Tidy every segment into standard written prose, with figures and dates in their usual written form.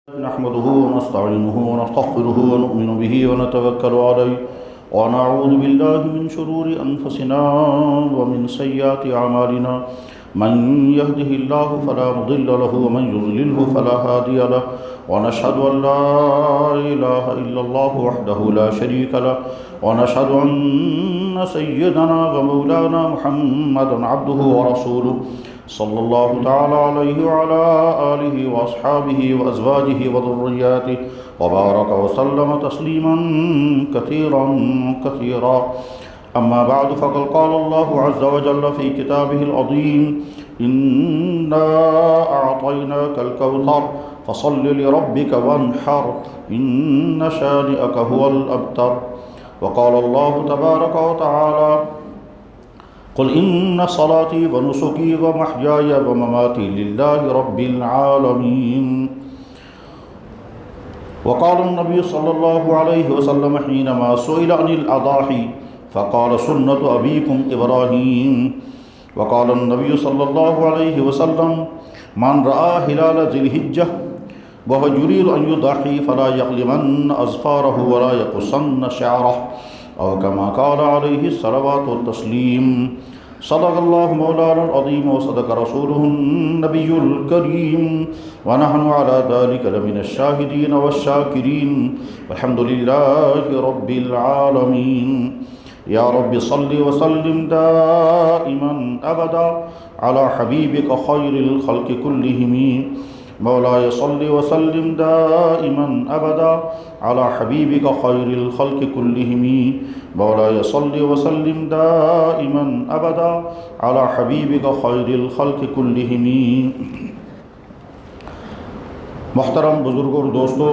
نحمده ونستعينه ونستغفره ونؤمن به ونتوكل عليه ونعوذ بالله من شرور أنفسنا ومن سيئات أعمالنا من يهده الله فلا مضل له ومن يضلله فلا هادي له ونشهد أن لا إله إلا الله وحده لا شريك له ونشهد أن سيدنا ومولانا محمدا عبده ورسوله صلى الله تعالى عليه وعلى آله وأصحابه وأزواجه وذرياته وبارك وسلم تسليما كثيرا كثيرا أما بعد فقد قال الله عز وجل في كتابه العظيم إنا أعطيناك الكوثر فصل لربك وانحر إن شانئك هو الأبتر وقال الله تبارك وتعالى قل إن صلاتي ونسكي ومحياي ومماتي لله رب العالمين وقال النبي صلى الله عليه وسلم حينما سئل عن الأضاحي فقال سنة أبيكم إبراهيم وقال النبي صلى الله عليه وسلم من رأى هلال ذي الحجة وهو يريد أن يضحي فلا يظلمن أظفاره ولا يقصن شعره أو كما قال عليه الصلوات والتسليم صدق الله مولانا العظيم وصدق رسوله النبي الكريم ونحن على ذلك لمن الشاهدين والشاكرين والحمد لله رب العالمين يا رب صل وسلم دائما أبدا على حبيبك خير الخلق كلهم مولاي صل وسلم دائما أبدا على حبيبك خير الخلق كلهم مولاي صل وسلم دائما أبدا على حبيبك خير الخلق كلهم. محترم بزرگوں اور دوستو،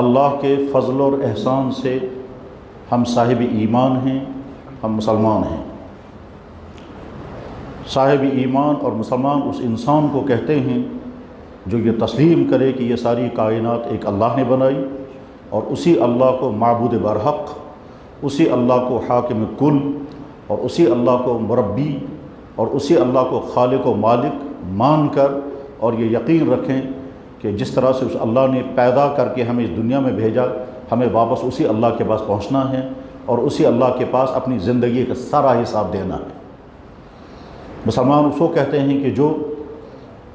اللہ کے فضل اور احسان سے ہم صاحب ایمان ہیں، ہم مسلمان ہیں. صاحب ایمان اور مسلمان اس انسان کو کہتے ہیں جو یہ تسلیم کرے کہ یہ ساری کائنات ایک اللہ نے بنائی اور اسی اللہ کو معبود برحق، اسی اللہ کو حاکم کل اور اسی اللہ کو مربی اور اسی اللہ کو خالق و مالک مان کر اور یہ یقین رکھیں کہ جس طرح سے اس اللہ نے پیدا کر کے ہمیں اس دنیا میں بھیجا، ہمیں واپس اسی اللہ کے پاس پہنچنا ہے اور اسی اللہ کے پاس اپنی زندگی کا سارا حساب دینا ہے. مسلمان اس کو کہتے ہیں کہ جو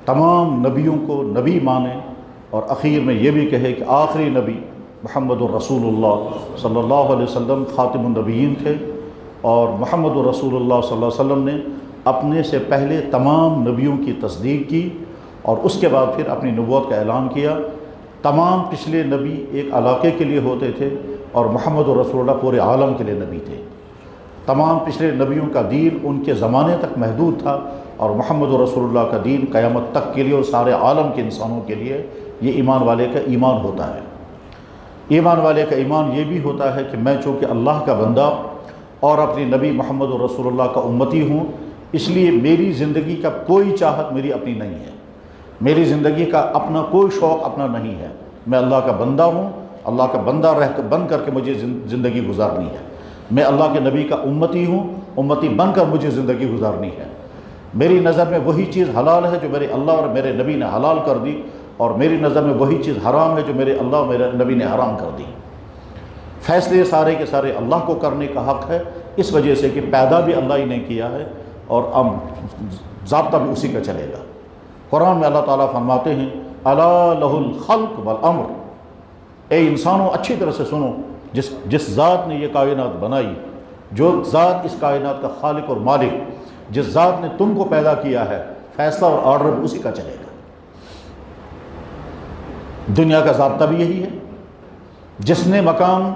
تمام نبیوں کو نبی مانے اور اخیر میں یہ بھی کہے کہ آخری نبی محمد الرسول اللہ صلی اللہ علیہ وسلم خاتم النبیین تھے اور محمد الرسول اللہ صلی اللہ علیہ وسلم نے اپنے سے پہلے تمام نبیوں کی تصدیق کی اور اس کے بعد پھر اپنی نبوت کا اعلان کیا. تمام پچھلے نبی ایک علاقے کے لیے ہوتے تھے اور محمد الرسول اللہ پورے عالم کے لیے نبی تھے. تمام پچھلے نبیوں کا دین ان کے زمانے تک محدود تھا اور محمد رسول اللہ کا دین قیامت تک کے لیے اور سارے عالم کے انسانوں کے لیے. یہ ایمان والے کا ایمان ہوتا ہے. ایمان والے کا ایمان یہ بھی ہوتا ہے کہ میں چونکہ اللہ کا بندہ اور اپنی نبی محمد رسول اللہ کا امتی ہوں، اس لیے میری زندگی کا کوئی چاہت میری اپنی نہیں ہے، میری زندگی کا اپنا کوئی شوق اپنا نہیں ہے. میں اللہ کا بندہ ہوں، اللہ کا بندہ بن کر کے مجھے زندگی گزارنی ہے. میں اللہ کے نبی کا امتی ہوں، امتی بن کر مجھے زندگی گزارنی ہے. میری نظر میں وہی چیز حلال ہے جو میرے اللہ اور میرے نبی نے حلال کر دی اور میری نظر میں وہی چیز حرام ہے جو میرے اللہ اور میرے نبی نے حرام کر دی. فیصلے سارے کے سارے اللہ کو کرنے کا حق ہے، اس وجہ سے کہ پیدا بھی اللہ ہی نے کیا ہے اور ضابطہ بھی اسی کا چلے گا. قرآن میں اللہ تعالیٰ فرماتے ہیں الا لہ الخلق والامر، اے انسانوں اچھی طرح سے سنو، جس ذات نے یہ کائنات بنائی، جو ذات اس کائنات کا خالق اور مالک، جس ذات نے تم کو پیدا کیا ہے، فیصلہ اور آرڈر اسی کا چلے گا. دنیا کا ضابطہ بھی یہی ہے. جس نے مکان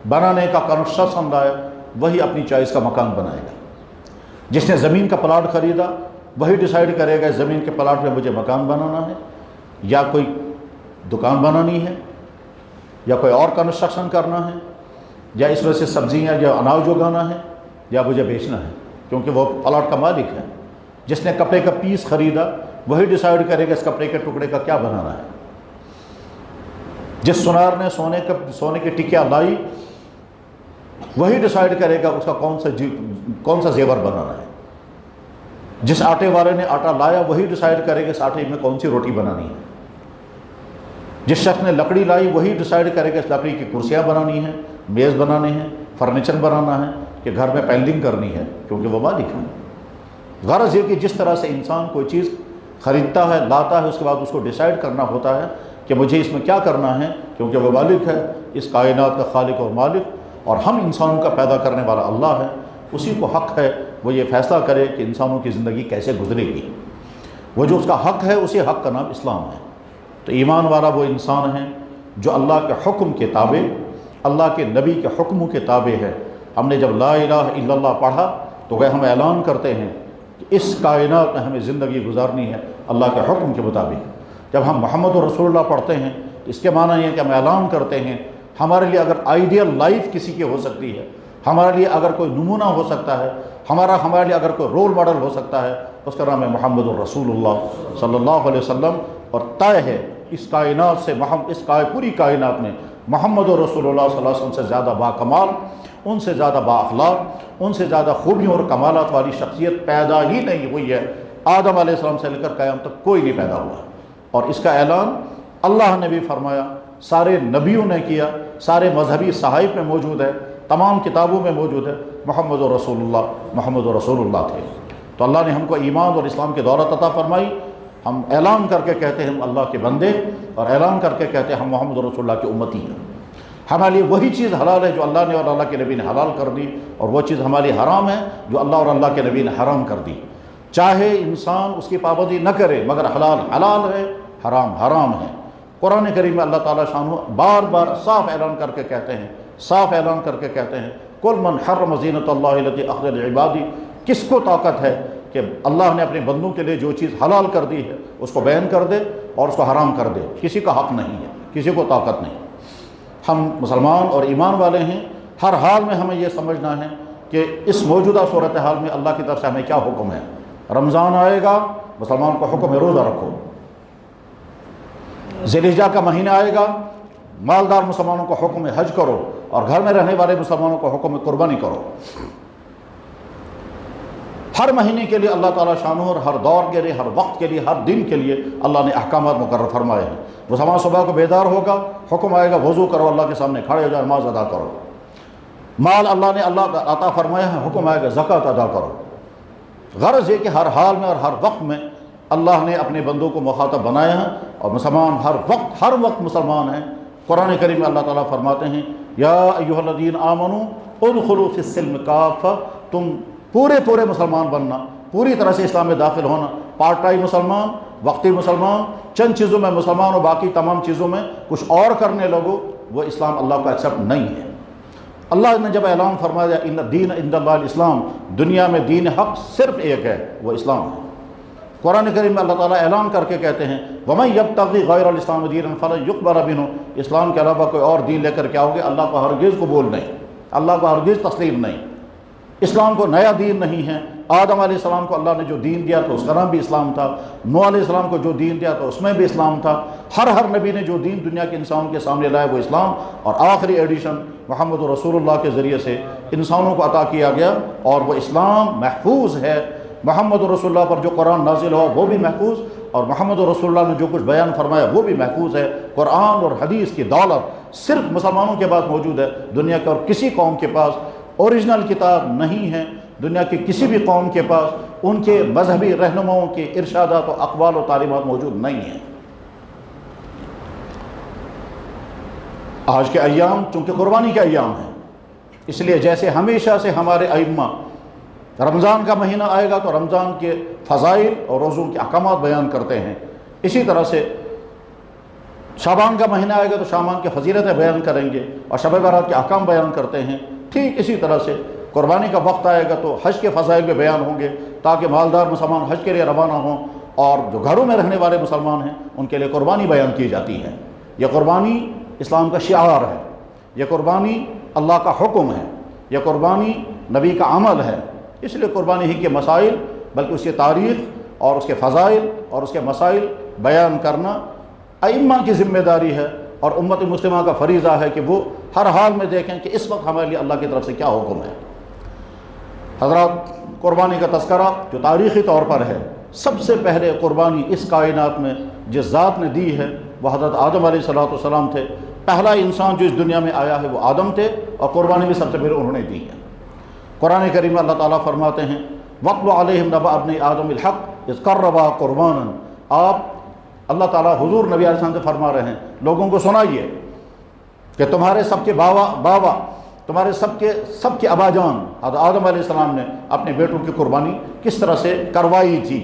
بنانے کا کنسٹرکشن لایا وہی اپنی چوائس کا مکان بنائے گا. جس نے زمین کا پلاٹ خریدا وہی ڈیسائیڈ کرے گا زمین کے پلاٹ میں مجھے مکان بنانا ہے یا کوئی دکان بنانی ہے یا کوئی اور کنسٹرکشن کرنا ہے یا اس میں سے سبزیاں یا اناج اگانا ہے یا مجھے بیچنا ہے، کیونکہ وہ پلاٹ کا مالک ہے. جس نے کپڑے کا پیس خریدا وہی ڈیسائیڈ کرے گا اس کپڑے کے ٹکڑے کا کیا بنانا ہے. جس سونار نے سونے کی ٹکیا لائی وہی ڈیسائیڈ کرے گا اس کا کون سا زیور بنانا ہے. جس آٹے والے نے آٹا لایا وہی ڈیسائیڈ کرے کہ اس آٹے میں کون سی روٹی بنانی ہے، جس شخص نے لکڑی لائی وہی ڈیسائیڈ کرے کہ اس لکڑی کی کرسیاں بنانی ہیں، میز بنانے ہیں، فرنیچر بنانا ہے، کہ گھر میں پینلنگ کرنی ہے، کیونکہ وہ مالک ہے۔ غرض یہ کہ جس طرح سے انسان کوئی چیز خریدتا ہے، لاتا ہے، اس کے بعد اس کو ڈیسائیڈ کرنا ہوتا ہے کہ مجھے اس میں کیا کرنا ہے، کیونکہ وہ مالک ہے، اس کائنات کا خالق اور مالک، اور ہم انسانوں کا پیدا کرنے والا اللہ ہے، اسی کو حق ہے وہ یہ فیصلہ کرے کہ انسانوں کی زندگی کیسے گزرے گی۔ وہ جو اس کا حق ہے، اسی حق کا نام اسلام ہے۔ تو ایمان والا وہ انسان ہے جو اللہ کے حکم کے تابع، اللہ کے نبی کے حکموں کے تابع ہے۔ ہم نے جب لا الہ الا اللہ پڑھا تو وہ ہم اعلان کرتے ہیں کہ اس کائنات میں ہمیں زندگی گزارنی ہے اللہ کے حکم کے مطابق۔ جب ہم محمد رسول اللہ پڑھتے ہیں تو اس کے معنی یہ ہے کہ ہم اعلان کرتے ہیں ہمارے لیے اگر آئیڈیل لائف کسی کی ہو سکتی ہے، ہمارے لیے اگر کوئی نمونہ ہو سکتا ہے، ہمارے لیے اگر کوئی رول ماڈل ہو سکتا ہے، اس کا نام ہے محمد الرسول اللہ صلی اللہ علیہ وسلم۔ اور طے ہے اس کائنات سے پوری کائنات میں محمد الرسول اللہ صلی اللہ علیہ وسلم سے زیادہ با کمال، ان سے زیادہ با اخلاق، ان سے زیادہ خوبیوں اور کمالات والی شخصیت پیدا ہی نہیں ہوئی ہے۔ آدم علیہ السلام سے لے کر قیامت تک کوئی نہیں پیدا ہوا، اور اس کا اعلان اللہ نے بھی فرمایا، سارے نبیوں نے کیا، سارے مذہبی صحائف میں موجود ہے، تمام کتابوں میں موجود ہے، محمد رسول اللہ تھے۔ تو اللہ نے ہم کو ایمان اور اسلام کی دولت عطا فرمائی۔ ہم اعلان کر کے کہتے ہیں ہم اللہ کے بندے، اور اعلان کر کے کہتے ہیں ہم محمد رسول اللہ کی امتی ہیں۔ ہمارے لیے وہی چیز حلال ہے جو اللہ نے اور اللہ کے نبی نے حلال کر دی، اور وہ چیز ہمارے لیے حرام ہے جو اللہ اور اللہ کے نبی نے حرام کر دی۔ چاہے انسان اس کی پابندی نہ کرے، مگر حلال حلال ہے، حرام حرام ہے۔ قرآن کریم میں اللہ تعالیٰ شانہ بار بار صاف اعلان کر کے کہتے ہیں کل من حرم زینت اللہ التی اخرج لعبادی، کس کو طاقت ہے کہ اللہ نے اپنے بندوں کے لیے جو چیز حلال کر دی ہے اس کو بیان کر دے اور اس کو حرام کر دے؟ کسی کا حق نہیں ہے، کسی کو طاقت نہیں۔ ہم مسلمان اور ایمان والے ہیں، ہر حال میں ہمیں یہ سمجھنا ہے کہ اس موجودہ صورتحال میں اللہ کی طرف سے ہمیں کیا حکم ہے۔ رمضان آئے گا، مسلمان کو حکم ہے روزہ رکھو۔ ذی الحجہ کا مہینہ آئے گا، مالدار مسلمانوں کو حکم ہے حج کرو، اور گھر میں رہنے والے مسلمانوں کو حکم ہے قربانی کرو۔ ہر مہینے کے لیے اللہ تعالیٰ شانہ اور ہر دور کے لیے، ہر وقت کے لیے، ہر دن کے لیے اللہ نے احکامات مقرر فرمائے ہیں۔ مسلمان صبح کو بیدار ہوگا، حکم آئے گا وضو کرو، اللہ کے سامنے کھڑے ہو جاؤ، نماز ادا کرو۔ مال اللہ نے عطا فرمایا ہے، حکم آئے گا زکوٰۃ ادا کرو۔ غرض یہ کہ ہر حال میں اور ہر وقت میں اللہ نے اپنے بندوں کو مخاطب بنایا ہے، اور مسلمان ہر وقت مسلمان ہیں۔ قرآن کریم میں اللہ تعالیٰ فرماتے ہیں یا ایھا الذین آمنوا ادخلوا فی السلم کافہ، تم پورے مسلمان بننا، پوری طرح سے اسلام میں داخل ہونا۔ پارٹ ٹائم مسلمان، وقتی مسلمان، چند چیزوں میں مسلمان اور باقی تمام چیزوں میں کچھ اور کرنے لگو، وہ اسلام اللہ کو ایکسیپٹ نہیں ہے۔ اللہ نے جب اعلان فرمایا ان الدین عند اللہ الاسلام، دنیا میں دین حق صرف ایک ہے، وہ اسلام ہے۔ قرآن کریم میں اللہ تعالیٰ اعلان کر کے کہتے ہیں وَمَن يَبْتَغِ غَيْرَ الْإِسْلَامِ دِينًا فَلَن يُقْبَلَ مِنْهُ، اسلام کے علاوہ کوئی اور دین لے کر کے آؤ گے، اللہ کو ہرگز قبول نہیں، اللہ کو ہرگز تسلیم نہیں۔ اسلام کو نیا دین نہیں ہے۔ آدم علیہ السلام کو اللہ نے جو دین دیا تو اس کا نام بھی اسلام تھا، نوح علیہ السلام کو جو دین دیا تو اس میں بھی اسلام تھا۔ ہر نبی نے جو دین دنیا کے انسانوں کے سامنے لایا وہ اسلام، اور آخری ایڈیشن محمد رسول اللہ کے ذریعے سے انسانوں کو عطا کیا گیا، اور وہ اسلام محفوظ ہے۔ محمد رسول اللہ پر جو قرآن نازل ہوا وہ بھی محفوظ، اور محمد رسول اللہ نے جو کچھ بیان فرمایا وہ بھی محفوظ ہے۔ قرآن اور حدیث کی دولت صرف مسلمانوں کے پاس موجود ہے، دنیا کے اور کسی قوم کے پاس اوریجنل کتاب نہیں ہے۔ دنیا کی کسی بھی قوم کے پاس ان کے مذہبی رہنماؤں کے ارشادات و اقوال و تعلیمات موجود نہیں ہیں۔ آج کے ایام چونکہ قربانی کے ایام ہیں، اس لیے جیسے ہمیشہ سے ہمارے ائمہ رمضان کا مہینہ آئے گا تو رمضان کے فضائل اور روزوں کے احکامات بیان کرتے ہیں، اسی طرح سے شعبان کا مہینہ آئے گا تو شعبان کے فضیلتیں بیان کریں گے اور شب برات کے احکام بیان کرتے ہیں۔ ٹھیک اسی طرح سے قربانی کا وقت آئے گا تو حج کے فضائل بھی بیان ہوں گے، تاکہ مالدار مسلمان حج کے لیے روانہ ہوں، اور جو گھروں میں رہنے والے مسلمان ہیں ان کے لیے قربانی بیان کی جاتی ہے۔ یہ قربانی اسلام کا شعار ہے، یہ قربانی اللہ کا حکم ہے، یہ قربانی نبی کا عمل ہے۔ اس لیے قربانی ہی کے مسائل بلکہ اس کی تاریخ اور اس کے فضائل اور اس کے مسائل بیان کرنا ائمہ کی ذمہ داری ہے، اور امت مسلمہ کا فریضہ ہے کہ وہ ہر حال میں دیکھیں کہ اس وقت ہمارے لیے اللہ کی طرف سے کیا حکم ہے۔ حضرات، قربانی کا تذکرہ جو تاریخی طور پر ہے، سب سے پہلے قربانی اس کائنات میں جس ذات نے دی ہے وہ حضرت آدم علیہ السلام تھے۔ پہلا انسان جو اس دنیا میں آیا ہے وہ آدم تھے، اور قربانی بھی سب سے پہلے انہوں نے دی ہے۔ قرآن کریم میں اللہ تعالیٰ فرماتے ہیں وَاتْلُ عَلَيْهِمْ نَبَأَ ابْنَيْ آدَمَ بِالْحَقِّ إِذْ قَرَّبَا قُرْبَانًا۔ آپ اللہ تعالیٰ حضور نبی علیہ السلام سے فرما رہے ہیں لوگوں کو سنائیے کہ تمہارے سب کے باوا تمہارے سب کے ابا جان حضرت آدم علیہ السلام نے اپنے بیٹوں کی قربانی کس طرح سے کروائی تھی۔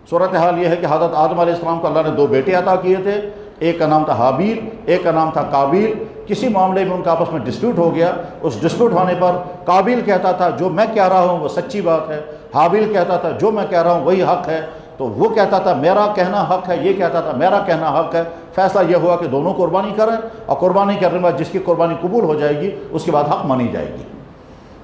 صورتحال یہ ہے کہ حضرت آدم علیہ السلام کو اللہ نے 2 بیٹے عطا کیے تھے، ایک کا نام تھا حابیل، ایک کا نام تھا قابیل۔ کسی معاملے میں ان کا آپس میں ڈسپیوٹ ہو گیا، اس ڈسپیوٹ ہونے پر قابیل کہتا تھا جو میں کہہ رہا ہوں وہ سچی بات ہے، حابیل کہتا تھا جو میں کہہ رہا ہوں وہی حق ہے، تو وہ کہتا تھا میرا کہنا حق ہے، یہ کہتا تھا میرا کہنا حق ہے۔ فیصلہ یہ ہوا کہ دونوں قربانی کریں، اور قربانی کرنے کے بعد جس کی قربانی قبول ہو جائے گی اس کے بعد حق مانی جائے گی۔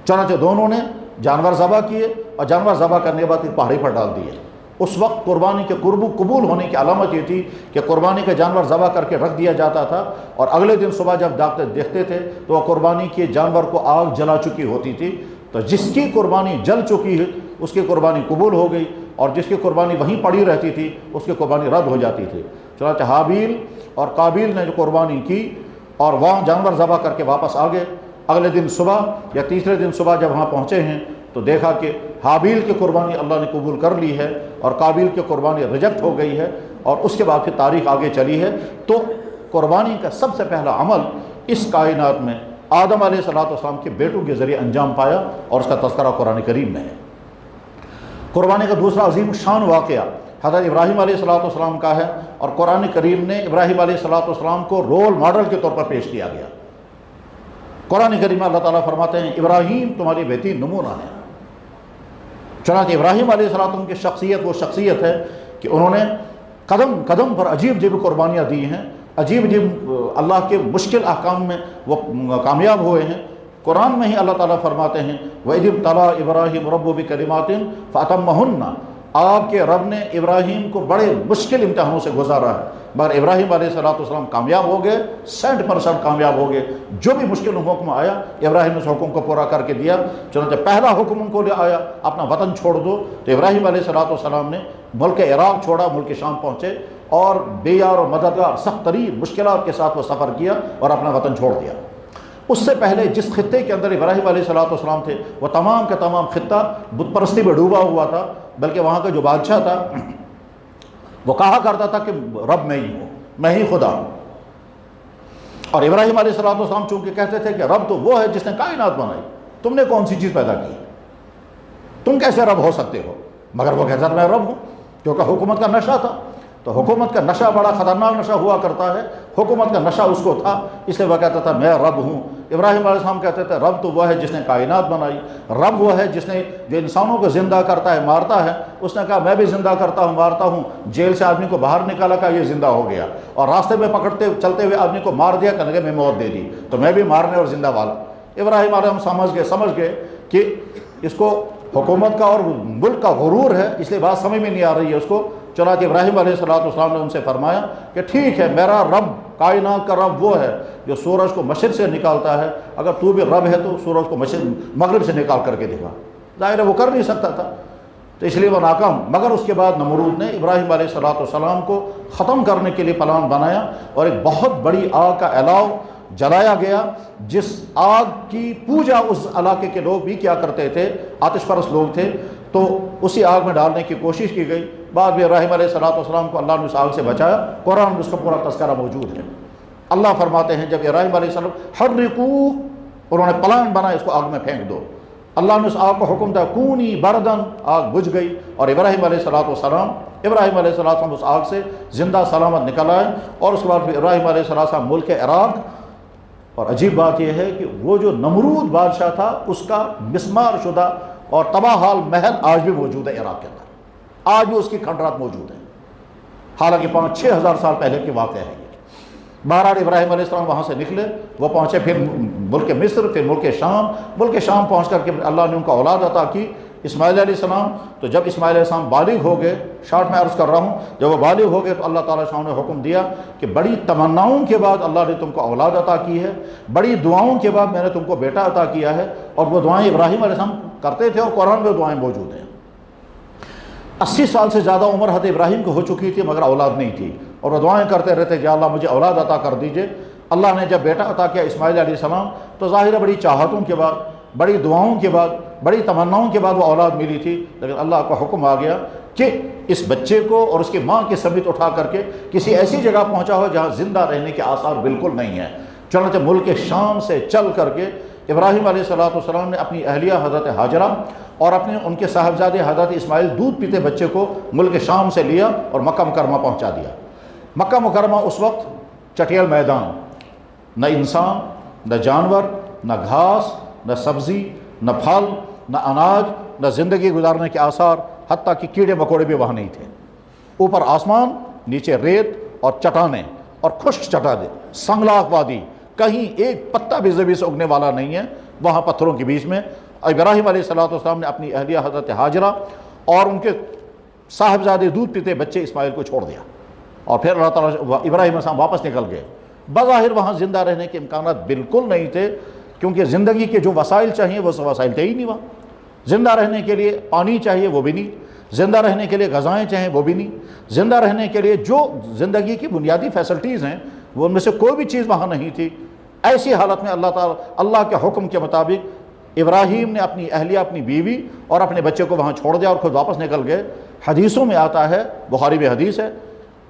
چنانچہ دونوں نے جانور ذبح کیے، اور جانور ذبح کرنے کے بعد ایک پہاڑی پر ڈال دیے۔ اس وقت قربانی کے قبول ہونے کی علامت یہ تھی کہ قربانی کا جانور ذبح کر کے رکھ دیا جاتا تھا، اور اگلے دن صبح جب دیکھتے تھے تو وہ قربانی کے جانور کو آگ جلا چکی ہوتی تھی، تو جس کی قربانی جل چکی ہے اس کی قربانی قبول ہو گئی، اور جس کی قربانی وہیں پڑی رہتی تھی اس کی قربانی رد ہو جاتی تھی۔ چنانچہ حابیل اور قابیل نے جو قربانی کی اور وہاں جانور ذبح کر کے واپس آ گئے، اگلے دن صبح یا تیسرے دن صبح جب وہاں پہنچے ہیں تو دیکھا کہ حابیل کی قربانی اللہ نے قبول کر لی ہے اور قابیل کی قربانی ریجیکٹ ہو گئی ہے، اور اس کے بعد پھر تاریخ آگے چلی ہے۔ تو قربانی کا سب سے پہلا عمل اس کائنات میں آدم علیہ السلام کے بیٹوں کے ذریعے انجام پایا، اور اس کا تذکرہ قرآن کریم میں ہے۔ قربانی کا دوسرا عظیم شان واقعہ حضرت ابراہیم علیہ السلام کا ہے، اور قرآن کریم نے ابراہیم علیہ السلام کو رول ماڈل کے طور پر پیش کیا گیا۔ قرآن کریم میں اللہ تعالیٰ فرماتے ہیں ابراہیم تمہاری بہترین نمونہ ہے۔ چنانچہ ابراہیم علیہ السلام کی شخصیت وہ شخصیت ہے کہ انہوں نے قدم قدم پر عجیب عجیب قربانیاں دی ہیں، عجیب عجیب اللہ کے مشکل احکام میں وہ کامیاب ہوئے ہیں۔ قرآن میں ہی اللہ تعالیٰ فرماتے ہیں وَإِذِ ابْتَلَىٰ إِبْرَاهِيمُ رَبُّهُ بِكَلِمَاتٍ فَأَتَمَّهُنَّ۔ آپ کے رب نے ابراہیم کو بڑے مشکل امتحانوں سے گزارا ہے، مگر ابراہیم علیہ السلام کامیاب ہو گئے، 100% کامیاب ہو گئے۔ جو بھی مشکل حکم آیا ابراہیم نے اس حکم کو پورا کر کے دیا۔ چنانچہ پہلا حکم ان کو لے آیا اپنا وطن چھوڑ دو، تو ابراہیم علیہ السلام نے ملک عراق چھوڑا، ملک شام پہنچے، اور بے یار اور مددگار سخت ترین مشکلات کے ساتھ وہ سفر کیا اور اپنا وطن چھوڑ دیا۔ اس سے پہلے جس خطے کے اندر ابراہیم علیہ السلام تھے وہ تمام کا تمام خطہ بت پرستی میں ڈوبا ہوا تھا، بلکہ وہاں کا جو بادشاہ تھا وہ کہا کرتا تھا کہ رب میں ہی ہوں، میں ہی خدا ہوں۔ اور ابراہیم علیہ السلام چونکہ کہتے تھے کہ رب تو وہ ہے جس نے کائنات بنائی، تم نے کون سی چیز پیدا کی، تم کیسے رب ہو سکتے ہو؟ مگر وہ کہتا تھا میں رب ہوں، کیونکہ حکومت کا نشہ تھا۔ تو حکومت کا نشہ بڑا خطرناک نشہ ہوا کرتا ہے، حکومت کا نشہ اس کو تھا، اس لیے وہ کہتا تھا میں رب ہوں۔ ابراہیم علیہ السلام کہتے تھے رب تو وہ ہے جس نے کائنات بنائی، رب وہ ہے جس نے جو انسانوں کو زندہ کرتا ہے مارتا ہے۔ اس نے کہا میں بھی زندہ کرتا ہوں مارتا ہوں، جیل سے آدمی کو باہر نکالا کہا یہ زندہ ہو گیا، اور راستے میں پکڑتے چلتے ہوئے آدمی کو مار دیا کہنے میں موت دے دی، تو میں بھی مارنے اور زندہ والا۔ ابراہیم علیہ السلام سمجھ گئے کہ اس کو حکومت کا اور ملک کا غرور ہے، اس لیے بات سمجھ میں نہیں آ رہی ہے اس کو۔ چنانچہ ابراہیم علیہ السلام نے ان سے فرمایا کہ ٹھیک ہے، میرا رب کائنات کا رب وہ ہے جو سورج کو مشرق سے نکالتا ہے، اگر تو بھی رب ہے تو سورج کو مغرب سے نکال کر کے دکھا۔ ظاہر ہے وہ کر نہیں سکتا تھا، تو اس لیے وہ ناکام۔ مگر اس کے بعد نمرود نے ابراہیم علیہ السلام کو ختم کرنے کے لیے پلان بنایا، اور ایک بہت بڑی آگ کا الاؤ جلایا گیا، جس آگ کی پوجا اس علاقے کے لوگ بھی کیا کرتے تھے، آتش پرست لوگ تھے، تو اسی آگ میں ڈالنے کی کوشش کی گئی۔ بعد میں ابراہیم علیہ السلام کو اللہ نے اس آگ سے بچایا، قرآن میں اس کا پورا تذکرہ موجود ہے۔ اللہ فرماتے ہیں جب ابراہیم علیہ السلام حرقوہ، انہوں نے پلان بنایا اس کو آگ میں پھینک دو، اللہ نے اس آگ کو حکم دیا کونی بردن، آگ بجھ گئی، اور ابراہیم علیہ السلام اس آگ سے زندہ سلامت نکل آئے۔ اور اس کے بعد پھر ابراہیم علیہ السلام ملک عراق، اور عجیب بات یہ ہے کہ وہ جو نمرود بادشاہ تھا اس کا مسمار شدہ اور تباہ حال محل آج بھی موجود ہے عراق کے اندر، آج بھی اس کی کھنڈرات موجود ہیں، حالانکہ 5-6 ہزار سال پہلے کے واقعہ ہے یہ۔ بہرحال ابراہیم علیہ السلام وہاں سے نکلے، وہ پہنچے پھر ملک مصر، پھر ملک شام پہنچ کر کے اللہ نے ان کو اولاد عطا کی، اسماعیل علیہ السلام۔ تو جب اسماعیل علیہ السلام بالغ ہو گئے، شارٹ میں عرض کر رہا ہوں، جب وہ بالغ ہو گئے تو اللہ تعالیٰ نے حکم دیا کہ بڑی تمناؤں کے بعد اللہ نے تم کو اولاد عطا کی ہے، بڑی دعاؤں کے بعد میں نے تم کو بیٹا عطا کیا ہے۔ اور وہ دعائیں ابراہیم علیہ السلام کرتے تھے اور قرآن میں دعائیں موجود ہیں۔ 80 سال سے زیادہ عمر حضرت ابراہیم کو ہو چکی تھی مگر اولاد نہیں تھی، اور وہ دعائیں کرتے رہتے کہ اللہ مجھے اولاد عطا کر دیجئے۔ اللہ نے جب بیٹا عطا کیا اسماعیل علیہ السلام تو ظاہر ہے بڑی چاہتوں کے بعد، بڑی دعاؤں کے بعد، بڑی تمناؤں کے بعد وہ اولاد ملی تھی، لیکن اللہ کا حکم آ گیا کہ اس بچے کو اور اس کی ماں کے سمیت اٹھا کر کے کسی ایسی جگہ پہنچا ہو جہاں زندہ رہنے کے آثار بالکل نہیں ہیں۔ چنانچہ ملک شام سے چل کر کے ابراہیم علیہ السلام نے اپنی اہلیہ حضرت ہاجرہ اور ان کے صاحبزادے حضرت اسماعیل دودھ پیتے بچے کو ملک شام سے لیا اور مکہ مکرمہ پہنچا دیا۔ مکہ مکرمہ اس وقت چٹیل میدان، نہ انسان، نہ جانور، نہ گھاس، نہ سبزی، نہ پھل، نہ اناج، نہ زندگی گزارنے کے آثار، حتیٰ کہ کیڑے مکوڑے بھی وہاں نہیں تھے۔ اوپر آسمان، نیچے ریت اور چٹانیں اور خشک چٹانیں، سنگلاخ وادی، کہیں ایک پتا بھی زمین سے اگنے والا نہیں ہے وہاں پتھروں کے بیچ میں۔ ابراہیم علیہ السلام نے اپنی اہلیہ حضرت ہاجرہ اور ان کے صاحبزادے دودھ پیتے بچے اسماعیل کو چھوڑ دیا، اور پھر اللہ تعالیٰ ابراہیم علیہ السلام واپس نکل گئے۔ بظاہر وہاں زندہ رہنے کے امکانات بالکل نہیں تھے، کیونکہ زندگی کے جو وسائل چاہیے وہ وسائل تھے ہی نہیں وہاں۔ زندہ رہنے کے لیے پانی چاہیے وہ بھی نہیں، زندہ رہنے کے لیے غذائیں چاہیں وہ بھی نہیں، زندہ رہنے کے لیے جو زندگی کی بنیادی فیسلٹیز ہیں وہ ان میں سے کوئی بھی چیز وہاں نہیں تھی۔ ایسی حالت میں اللہ کے حکم کے مطابق ابراہیم نے اپنی اہلیہ، اپنی بیوی اور اپنے بچے کو وہاں چھوڑ دیا اور خود واپس نکل گئے۔ حدیثوں میں آتا ہے، بخاری میں حدیث ہے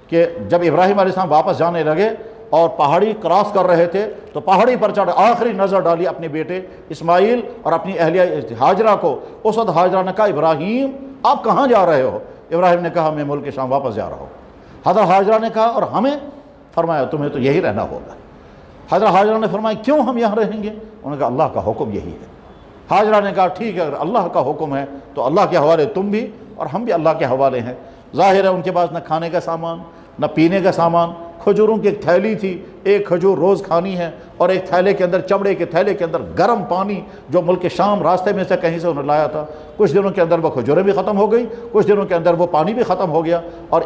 کہ جب ابراہیم علیہ السلام واپس جانے لگے اور پہاڑی کراس کر رہے تھے تو پہاڑی پر چڑھ آخری نظر ڈالی اپنے بیٹے اسماعیل اور اپنی اہلیہ ہاجرہ کو۔ اس وقت ہاجرہ نے کہا ابراہیم آپ کہاں جا رہے ہو؟ ابراہیم نے کہا میں ملک شام واپس جا رہا ہوں۔ حضرت ہاجرہ نے کہا اور ہمیں؟ فرمایا تمہیں تو یہی رہنا ہوگا۔ حضرت ہاجرہ نے فرمایا کیوں ہم یہاں رہیں گے؟ انہوں نے کہا اللہ کا حکم یہی ہے۔ ہاجرہ نے کہا ٹھیک ہے، اگر اللہ کا حکم ہے تو اللہ کے حوالے تم بھی اور ہم بھی اللہ کے حوالے ہیں۔ ظاہر ہے ان کے پاس نہ کھانے کا سامان نہ پینے کا سامان، کھجوروں کی ایک تھیلی تھی، ایک کھجور روز کھانی ہے، اور ایک تھیلے کے اندر، چمڑے کے تھیلے کے اندر گرم پانی جو ملک شام راستے میں سے کہیں سے انہوں نے لایا تھا۔ کچھ دنوں کے اندر وہ کھجوریں بھی ختم ہو گئی، کچھ دنوں کے اندر وہ پانی بھی ختم ہو گیا، اور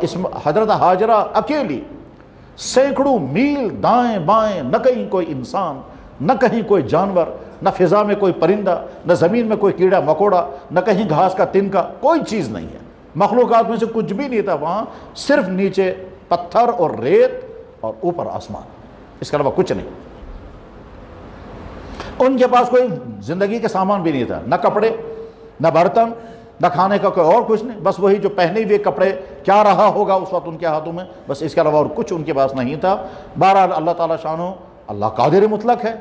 حضرت ہاجرہ اکیلی سینکڑوں میل دائیں بائیں، نہ کہیں کوئی انسان، نہ کہیں کوئی جانور، نہ فضا میں کوئی پرندہ، نہ زمین میں کوئی کیڑا مکوڑا، نہ کہیں گھاس کا تنکا، کوئی چیز نہیں ہے، مخلوقات میں سے کچھ بھی نہیں تھا وہاں، صرف نیچے پتھر اور ریت اور اوپر آسمان، اس کے علاوہ کچھ نہیں۔ ان کے پاس کوئی زندگی کے سامان بھی نہیں تھا، نہ کپڑے، نہ برتن، نہ کھانے کا کوئی اور کچھ نہیں، بس وہی جو پہنے ہوئے کپڑے، کیا رہا ہوگا اس وقت ان کے ہاتھوں میں، بس اس کے علاوہ اور کچھ ان کے پاس نہیں تھا۔ بہرحال اللہ تعالیٰ شانہ اللہ قادر مطلق ہے،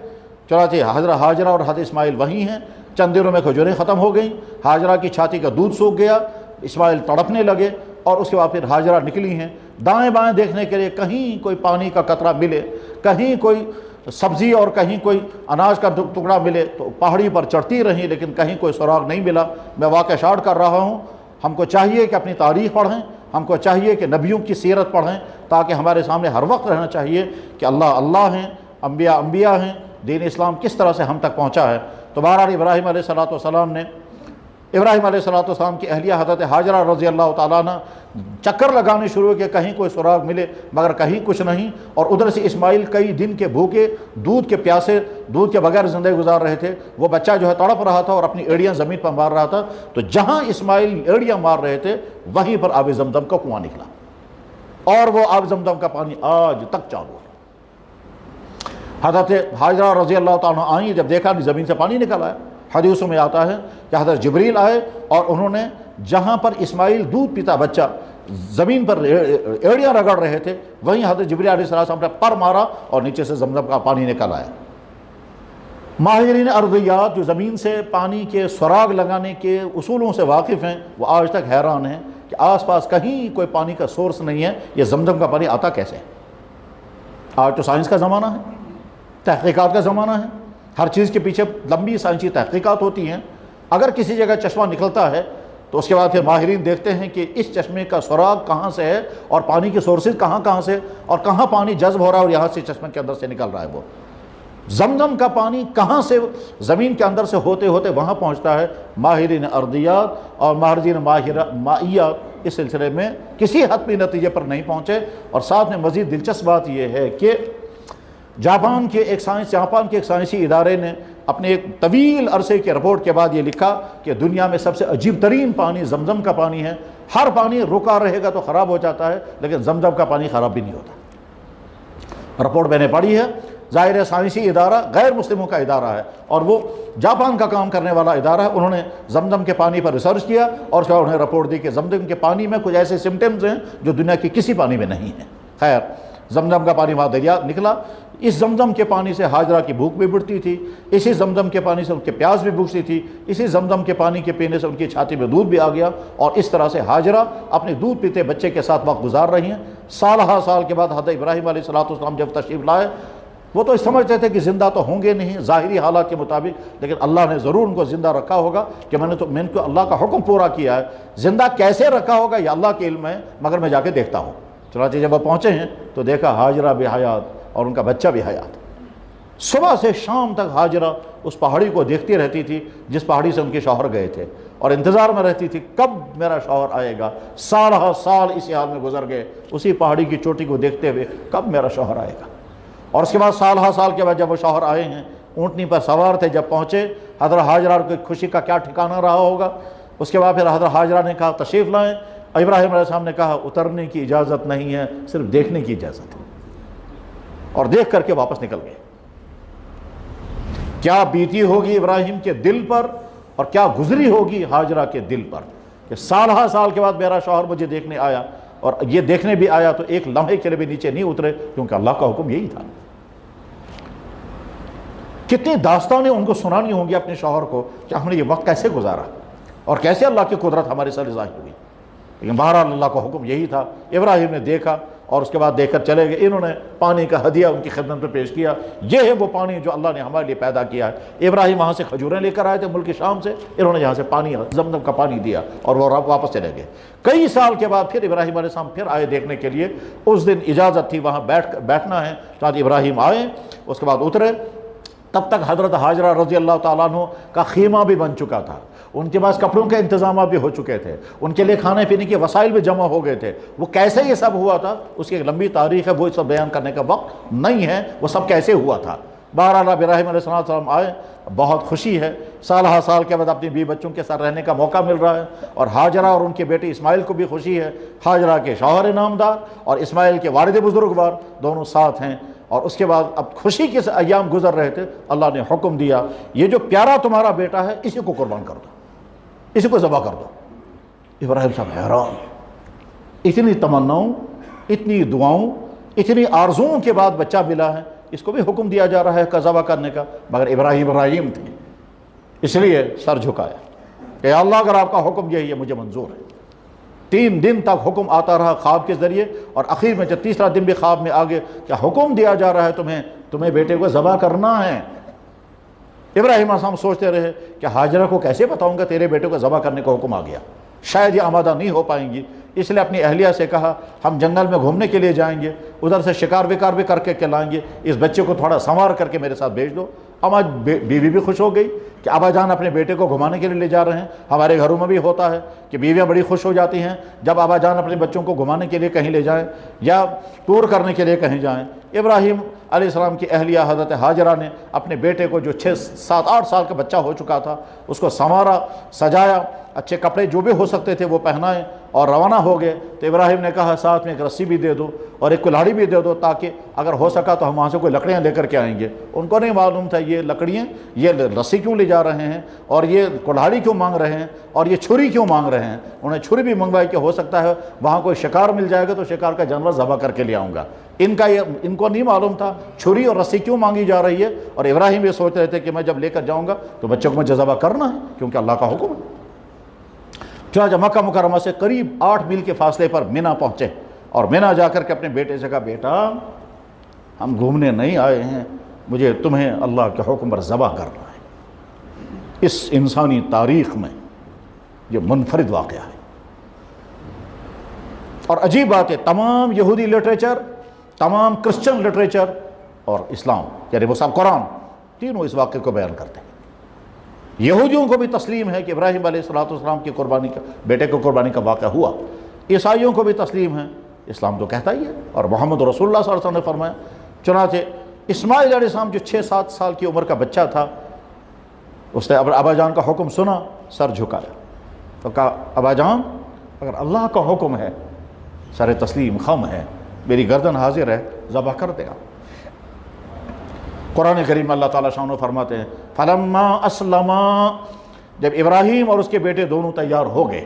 چنانچہ حضرت ہاجرہ اور حضرت اسماعیل وہیں ہیں۔ چند دنوں میں کھجوریں ختم ہو گئیں، ہاجرہ کی چھاتی کا دودھ سوکھ گیا، اسماعیل تڑپنے لگے، اور اس کے بعد پھر ہاجرہ نکلی ہیں دائیں بائیں دیکھنے کے لیے کہیں کوئی پانی کا قطرہ ملے، کہیں کوئی سبزی اور کہیں کوئی اناج کا ٹکڑا ملے، تو پہاڑی پر چڑھتی رہیں لیکن کہیں کوئی سراغ نہیں ملا۔ میں واقعہ شارٹ کر رہا ہوں، ہم کو چاہیے کہ اپنی تاریخ پڑھیں، ہم کو چاہیے کہ نبیوں کی سیرت پڑھیں، تاکہ ہمارے سامنے ہر وقت رہنا چاہیے کہ اللہ اللہ ہیں، انبیاء انبیاء ہیں، دین اسلام کس طرح سے ہم تک پہنچا ہے۔ تو بہرحال ابراہیم علیہ السلام کی اہلیہ حضرت ہاجرہ رضی اللہ تعالیٰ عنہ چکر لگانے شروع کہ کہیں کوئی سراغ ملے، مگر کہیں کچھ نہیں، اور ادھر سے اسماعیل کئی دن کے بھوکے، دودھ کے پیاسے، دودھ کے بغیر زندگی گزار رہے تھے۔ وہ بچہ جو ہے تڑپ رہا تھا اور اپنی ایڑیاں زمین پر مار رہا تھا، تو جہاں اسماعیل ایڑیاں مار رہے تھے وہیں پر آب زمزم کا کنواں نکلا، اور وہ آب زمزم کا پانی آج تک چالو ہے۔ حضرت ہاجرہ رضی اللہ تعالیٰ عنہ آئیں، جب دیکھا زمین سے پانی نکل آیا۔ حدیثوں میں آتا ہے کہ حضرت جبریل آئے اور انہوں نے جہاں پر اسماعیل دودھ پیتا بچہ زمین پر ایڑیاں رگڑ رہے تھے، وہیں حضرت جبریل علیہ السلام نے پر مارا اور نیچے سے زمزم کا پانی نکل آیا۔ ماہرین ارضیات جو زمین سے پانی کے سراغ لگانے کے اصولوں سے واقف ہیں، وہ آج تک حیران ہیں کہ آس پاس کہیں کوئی پانی کا سورس نہیں ہے، یہ زمزم کا پانی آتا کیسے ہے؟ آج تو سائنس کا زمانہ ہے، تحقیقات کا زمانہ ہے، ہر چیز کے پیچھے لمبی سائنسی تحقیقات ہوتی ہیں۔ اگر کسی جگہ چشمہ نکلتا ہے تو اس کے بعد پھر ماہرین دیکھتے ہیں کہ اس چشمے کا سراغ کہاں سے ہے اور پانی کے سورسز کہاں سے اور کہاں پانی جذب ہو رہا ہے اور یہاں سے چشمے کے اندر سے نکل رہا ہے۔ وہ زمزم کا پانی کہاں سے زمین کے اندر سے ہوتے ہوتے وہاں پہنچتا ہے۔ ماہرین ارضیات اور ماہرین مائیات اس سلسلے میں کسی حتمی نتیجے پر نہیں پہنچے۔ اور ساتھ میں مزید دلچسپ بات یہ ہے کہ جاپان کے ایک سائنسی ادارے نے اپنے ایک طویل عرصے کے رپورٹ کے بعد یہ لکھا کہ دنیا میں سب سے عجیب ترین پانی زمزم کا پانی ہے، ہر پانی رکا رہے گا تو خراب ہو جاتا ہے، لیکن زمزم کا پانی خراب بھی نہیں ہوتا۔ رپورٹ میں نے پڑھی ہے، ظاہر ہے سائنسی ادارہ غیر مسلموں کا ادارہ ہے، اور وہ جاپان کا کام کرنے والا ادارہ ہے، انہوں نے زمزم کے پانی پر ریسرچ کیا اور اس کے بعد انہیں رپورٹ دی کہ زمزم کے پانی میں کچھ ایسے سمٹمز ہیں جو دنیا کی کسی پانی میں نہیں ہیں۔ خیر، زمزم کا پانی وہاں دریا نکلا، اس زمزم کے پانی سے ہاجرہ کی بھوک بھی بڑھتی تھی، اسی زمزم کے پانی سے ان کے پیاس بھی بجھتی تھی، اسی زمزم کے پانی کے پینے سے ان کی چھاتی میں دودھ بھی آ گیا، اور اس طرح سے ہاجرہ اپنے دودھ پیتے بچے کے ساتھ وقت گزار رہی ہیں۔ سال ہا سال کے بعد حضرت ابراہیم علیہ السلام جب تشریف لائے، وہ تو سمجھتے تھے کہ زندہ تو ہوں گے نہیں ظاہری حالات کے مطابق، لیکن اللہ نے ضرور ان کو زندہ رکھا ہوگا کہ میں نے تو اللہ کا حکم پورا کیا ہے، زندہ کیسے رکھا ہوگا یہ اللہ کے علم ہے، مگر میں جا کے دیکھتا ہوں۔ چنانچہ جب وہ پہنچے ہیں تو دیکھا ہاجرہ بھی حیات اور ان کا بچہ بھی حیات۔ صبح سے شام تک ہاجرہ اس پہاڑی کو دیکھتی رہتی تھی جس پہاڑی سے ان کے شوہر گئے تھے، اور انتظار میں رہتی تھی کب میرا شوہر آئے گا۔ سال ہا سال اسی حال میں گزر گئے، اسی پہاڑی کی چوٹی کو دیکھتے ہوئے کب میرا شوہر آئے گا۔ اور اس کے بعد سال ہا سال کے بعد جب وہ شوہر آئے ہیں، اونٹنی پر سوار تھے، جب پہنچے حضرت ہاجرہ کی خوشی کا کیا ٹھکانہ رہا ہوگا۔ اس کے بعد پھر حضرت ہاجرہ نے کہا تشریف لائیں، ابراہیم علیہ السلام نے کہا اترنے کی اجازت نہیں ہے، صرف دیکھنے کی اجازت ہے، اور دیکھ کر کے واپس نکل گئے۔ کیا بیتی ہوگی ابراہیم کے دل پر اور کیا گزری ہوگی ہاجرہ کے دل پر کہ سال ہا سال کے بعد میرا شوہر مجھے دیکھنے آیا، اور یہ دیکھنے بھی آیا تو ایک لمحے کے لیے بھی نیچے نہیں اترے، کیونکہ اللہ کا حکم یہی تھا۔ کتنی داستانیں ان کو سنانی ہوں گی اپنے شوہر کو کہ ہم نے یہ وقت کیسے گزارا اور کیسے اللہ کی قدرت ہمارے ساتھ ظاہر ہوئی، لیکن بہرحال اللہ کا حکم یہی تھا۔ ابراہیم نے دیکھا اور اس کے بعد دیکھ کر چلے گئے، انہوں نے پانی کا ہدیہ ان کی خدمت میں پیش کیا، یہ ہے وہ پانی جو اللہ نے ہمارے لیے پیدا کیا ہے۔ ابراہیم وہاں سے کھجوریں لے کر آئے تھے ملک شام سے، انہوں نے یہاں سے پانی زمزم کا پانی دیا اور وہ واپس چلے گئے۔ کئی سال کے بعد پھر ابراہیم علیہ السلام پھر آئے دیکھنے کے لیے، اس دن اجازت تھی وہاں بیٹھنا ہے، چنانچہ ابراہیم آئے، اس کے بعد اترے۔ تب تک حضرت ہاجرہ رضی اللہ تعالیٰ عنہ کا خیمہ بھی بن چکا تھا، ان کے پاس کپڑوں کے انتظامات بھی ہو چکے تھے، ان کے لیے کھانے پینے کے وسائل بھی جمع ہو گئے تھے۔ وہ کیسے یہ سب ہوا تھا اس کی ایک لمبی تاریخ ہے، وہ اس سب بیان کرنے کا وقت نہیں ہے، وہ سب کیسے ہوا تھا۔ بہرحال ابراہیم علیہ السلام آئے، بہت خوشی ہے، سال ہا سال کے بعد اپنی بیوی بچوں کے ساتھ رہنے کا موقع مل رہا ہے، اور ہاجرہ اور ان کے بیٹے اسماعیل کو بھی خوشی ہے، ہاجرہ کے شوہر نامدار اور اسماعیل کے والد بزرگوار دونوں ساتھ ہیں۔ اور اس کے بعد اب خوشی کے ایام گزر رہے تھے، اللہ نے حکم دیا یہ جو پیارا تمہارا بیٹا ہے اسی کو قربان کر دو، اسی کو ذبح کر دو۔ ابراہیم صاحب حیران، اتنی تمناؤں، اتنی دعاؤں، اتنی آرزوؤں کے بعد بچہ ملا ہے، اس کو بھی حکم دیا جا رہا ہے کہ ذبح کرنے کا، مگر ابراہیم تھے، اس لیے سر جھکایا کہ یا اللہ اگر آپ کا حکم یہی ہے مجھے منظور ہے۔ 3 دن تک حکم آتا رہا خواب کے ذریعے، اور اخیر میں جب تیسرا دن بھی خواب میں آگے کیا حکم دیا جا رہا ہے تمہیں بیٹے کو ذبح کرنا ہے۔ ابراہیم علیہ السلام سوچتے رہے کہ ہاجرہ کو کیسے بتاؤں گا تیرے بیٹے کو ذبح کرنے کا حکم آ گیا، شاید یہ آمادہ نہیں ہو پائیں گی، اس لیے اپنی اہلیہ سے کہا ہم جنگل میں گھومنے کے لیے جائیں گے، ادھر سے شکار وکار بھی کر کے لائیں گے، اس بچے کو تھوڑا سنوار کر کے میرے ساتھ بھیج دو۔ اما بیوی بھی خوش ہو گئی کہ ابا جان اپنے بیٹے کو گھمانے کے لیے لے جا رہے ہیں۔ ہمارے گھروں میں بھی ہوتا ہے کہ بیویاں بڑی خوش ہو جاتی ہیں جب ابا جان اپنے بچوں کو گھمانے کے لیے کہیں لے جائیں یا ٹور کرنے کے لیے کہیں جائیں۔ ابراہیم علیہ السلام کی اہلیہ حضرت ہاجرہ نے اپنے بیٹے کو جو 6 7 8 سال کا بچہ ہو چکا تھا اس کو سنوارا، سجایا، اچھے کپڑے جو بھی ہو سکتے تھے وہ پہنائے اور روانہ ہو گئے۔ تو ابراہیم نے کہا ساتھ میں ایک رسی بھی دے دو اور ایک کلہاڑی بھی دے دو تاکہ اگر ہو سکا تو ہم وہاں سے کوئی لکڑیاں لے کر کے آئیں گے۔ ان کو نہیں معلوم تھا یہ لکڑیاں، یہ رسی کیوں لے جا رہے ہیں اور یہ کلہاڑی کیوں مانگ رہے ہیں اور یہ چھری کیوں مانگ رہے ہیں۔ انہیں چھری بھی منگوائی کہ ہو سکتا ہے وہاں کوئی شکار مل جائے گا تو شکار کا جانور ذبح کر کے لے آؤں گا۔ ان کو نہیں معلوم تھا چھری اور رسی کیوں مانگی جا رہی ہے، اور ابراہیم یہ سوچ رہے تھے کہ میں جب لے کر جاؤں گا تو بچوں کو مجھے ذبح کرنا ہے کیونکہ اللہ کا حکم ہے۔ چنانچہ مکہ مکرمہ سے قریب 8 میل کے فاصلے پر مینا پہنچے، اور مینا جا کر کے اپنے بیٹے سے کہا بیٹا ہم گھومنے نہیں آئے ہیں، مجھے تمہیں اللہ کے حکم پر ذبح کرنا ہے۔ اس انسانی تاریخ میں یہ منفرد واقعہ ہے، اور عجیب بات ہے تمام یہودی لٹریچر، تمام کرسچن لٹریچر اور اسلام یعنی وہ قرآن تینوں اس واقعے کو بیان کرتے ہیں۔ یہودیوں کو بھی تسلیم ہے کہ ابراہیم علیہ السلام کی قربانی کا بیٹے کو قربانی کا واقعہ ہوا، عیسائیوں کو بھی تسلیم ہے، اسلام تو کہتا ہی ہے، اور محمد رسول اللہ صلی اللہ علیہ وسلم نے فرمایا۔ چنانچہ اسماعیل علیہ السلام جو 6 7 سال کی عمر کا بچہ تھا اس نے ابا جان کا حکم سنا، سر جھکایا تو کہا ابا جان اگر اللہ کا حکم ہے، سر تسلیم خم ہے، میری گردن حاضر ہے، ذبح کر دے گا۔ قرآن کریم اللہ تعالیٰ شان و فرماتے ہیں فلما اسلما، جب ابراہیم اور اس کے بیٹے دونوں تیار ہو گئے،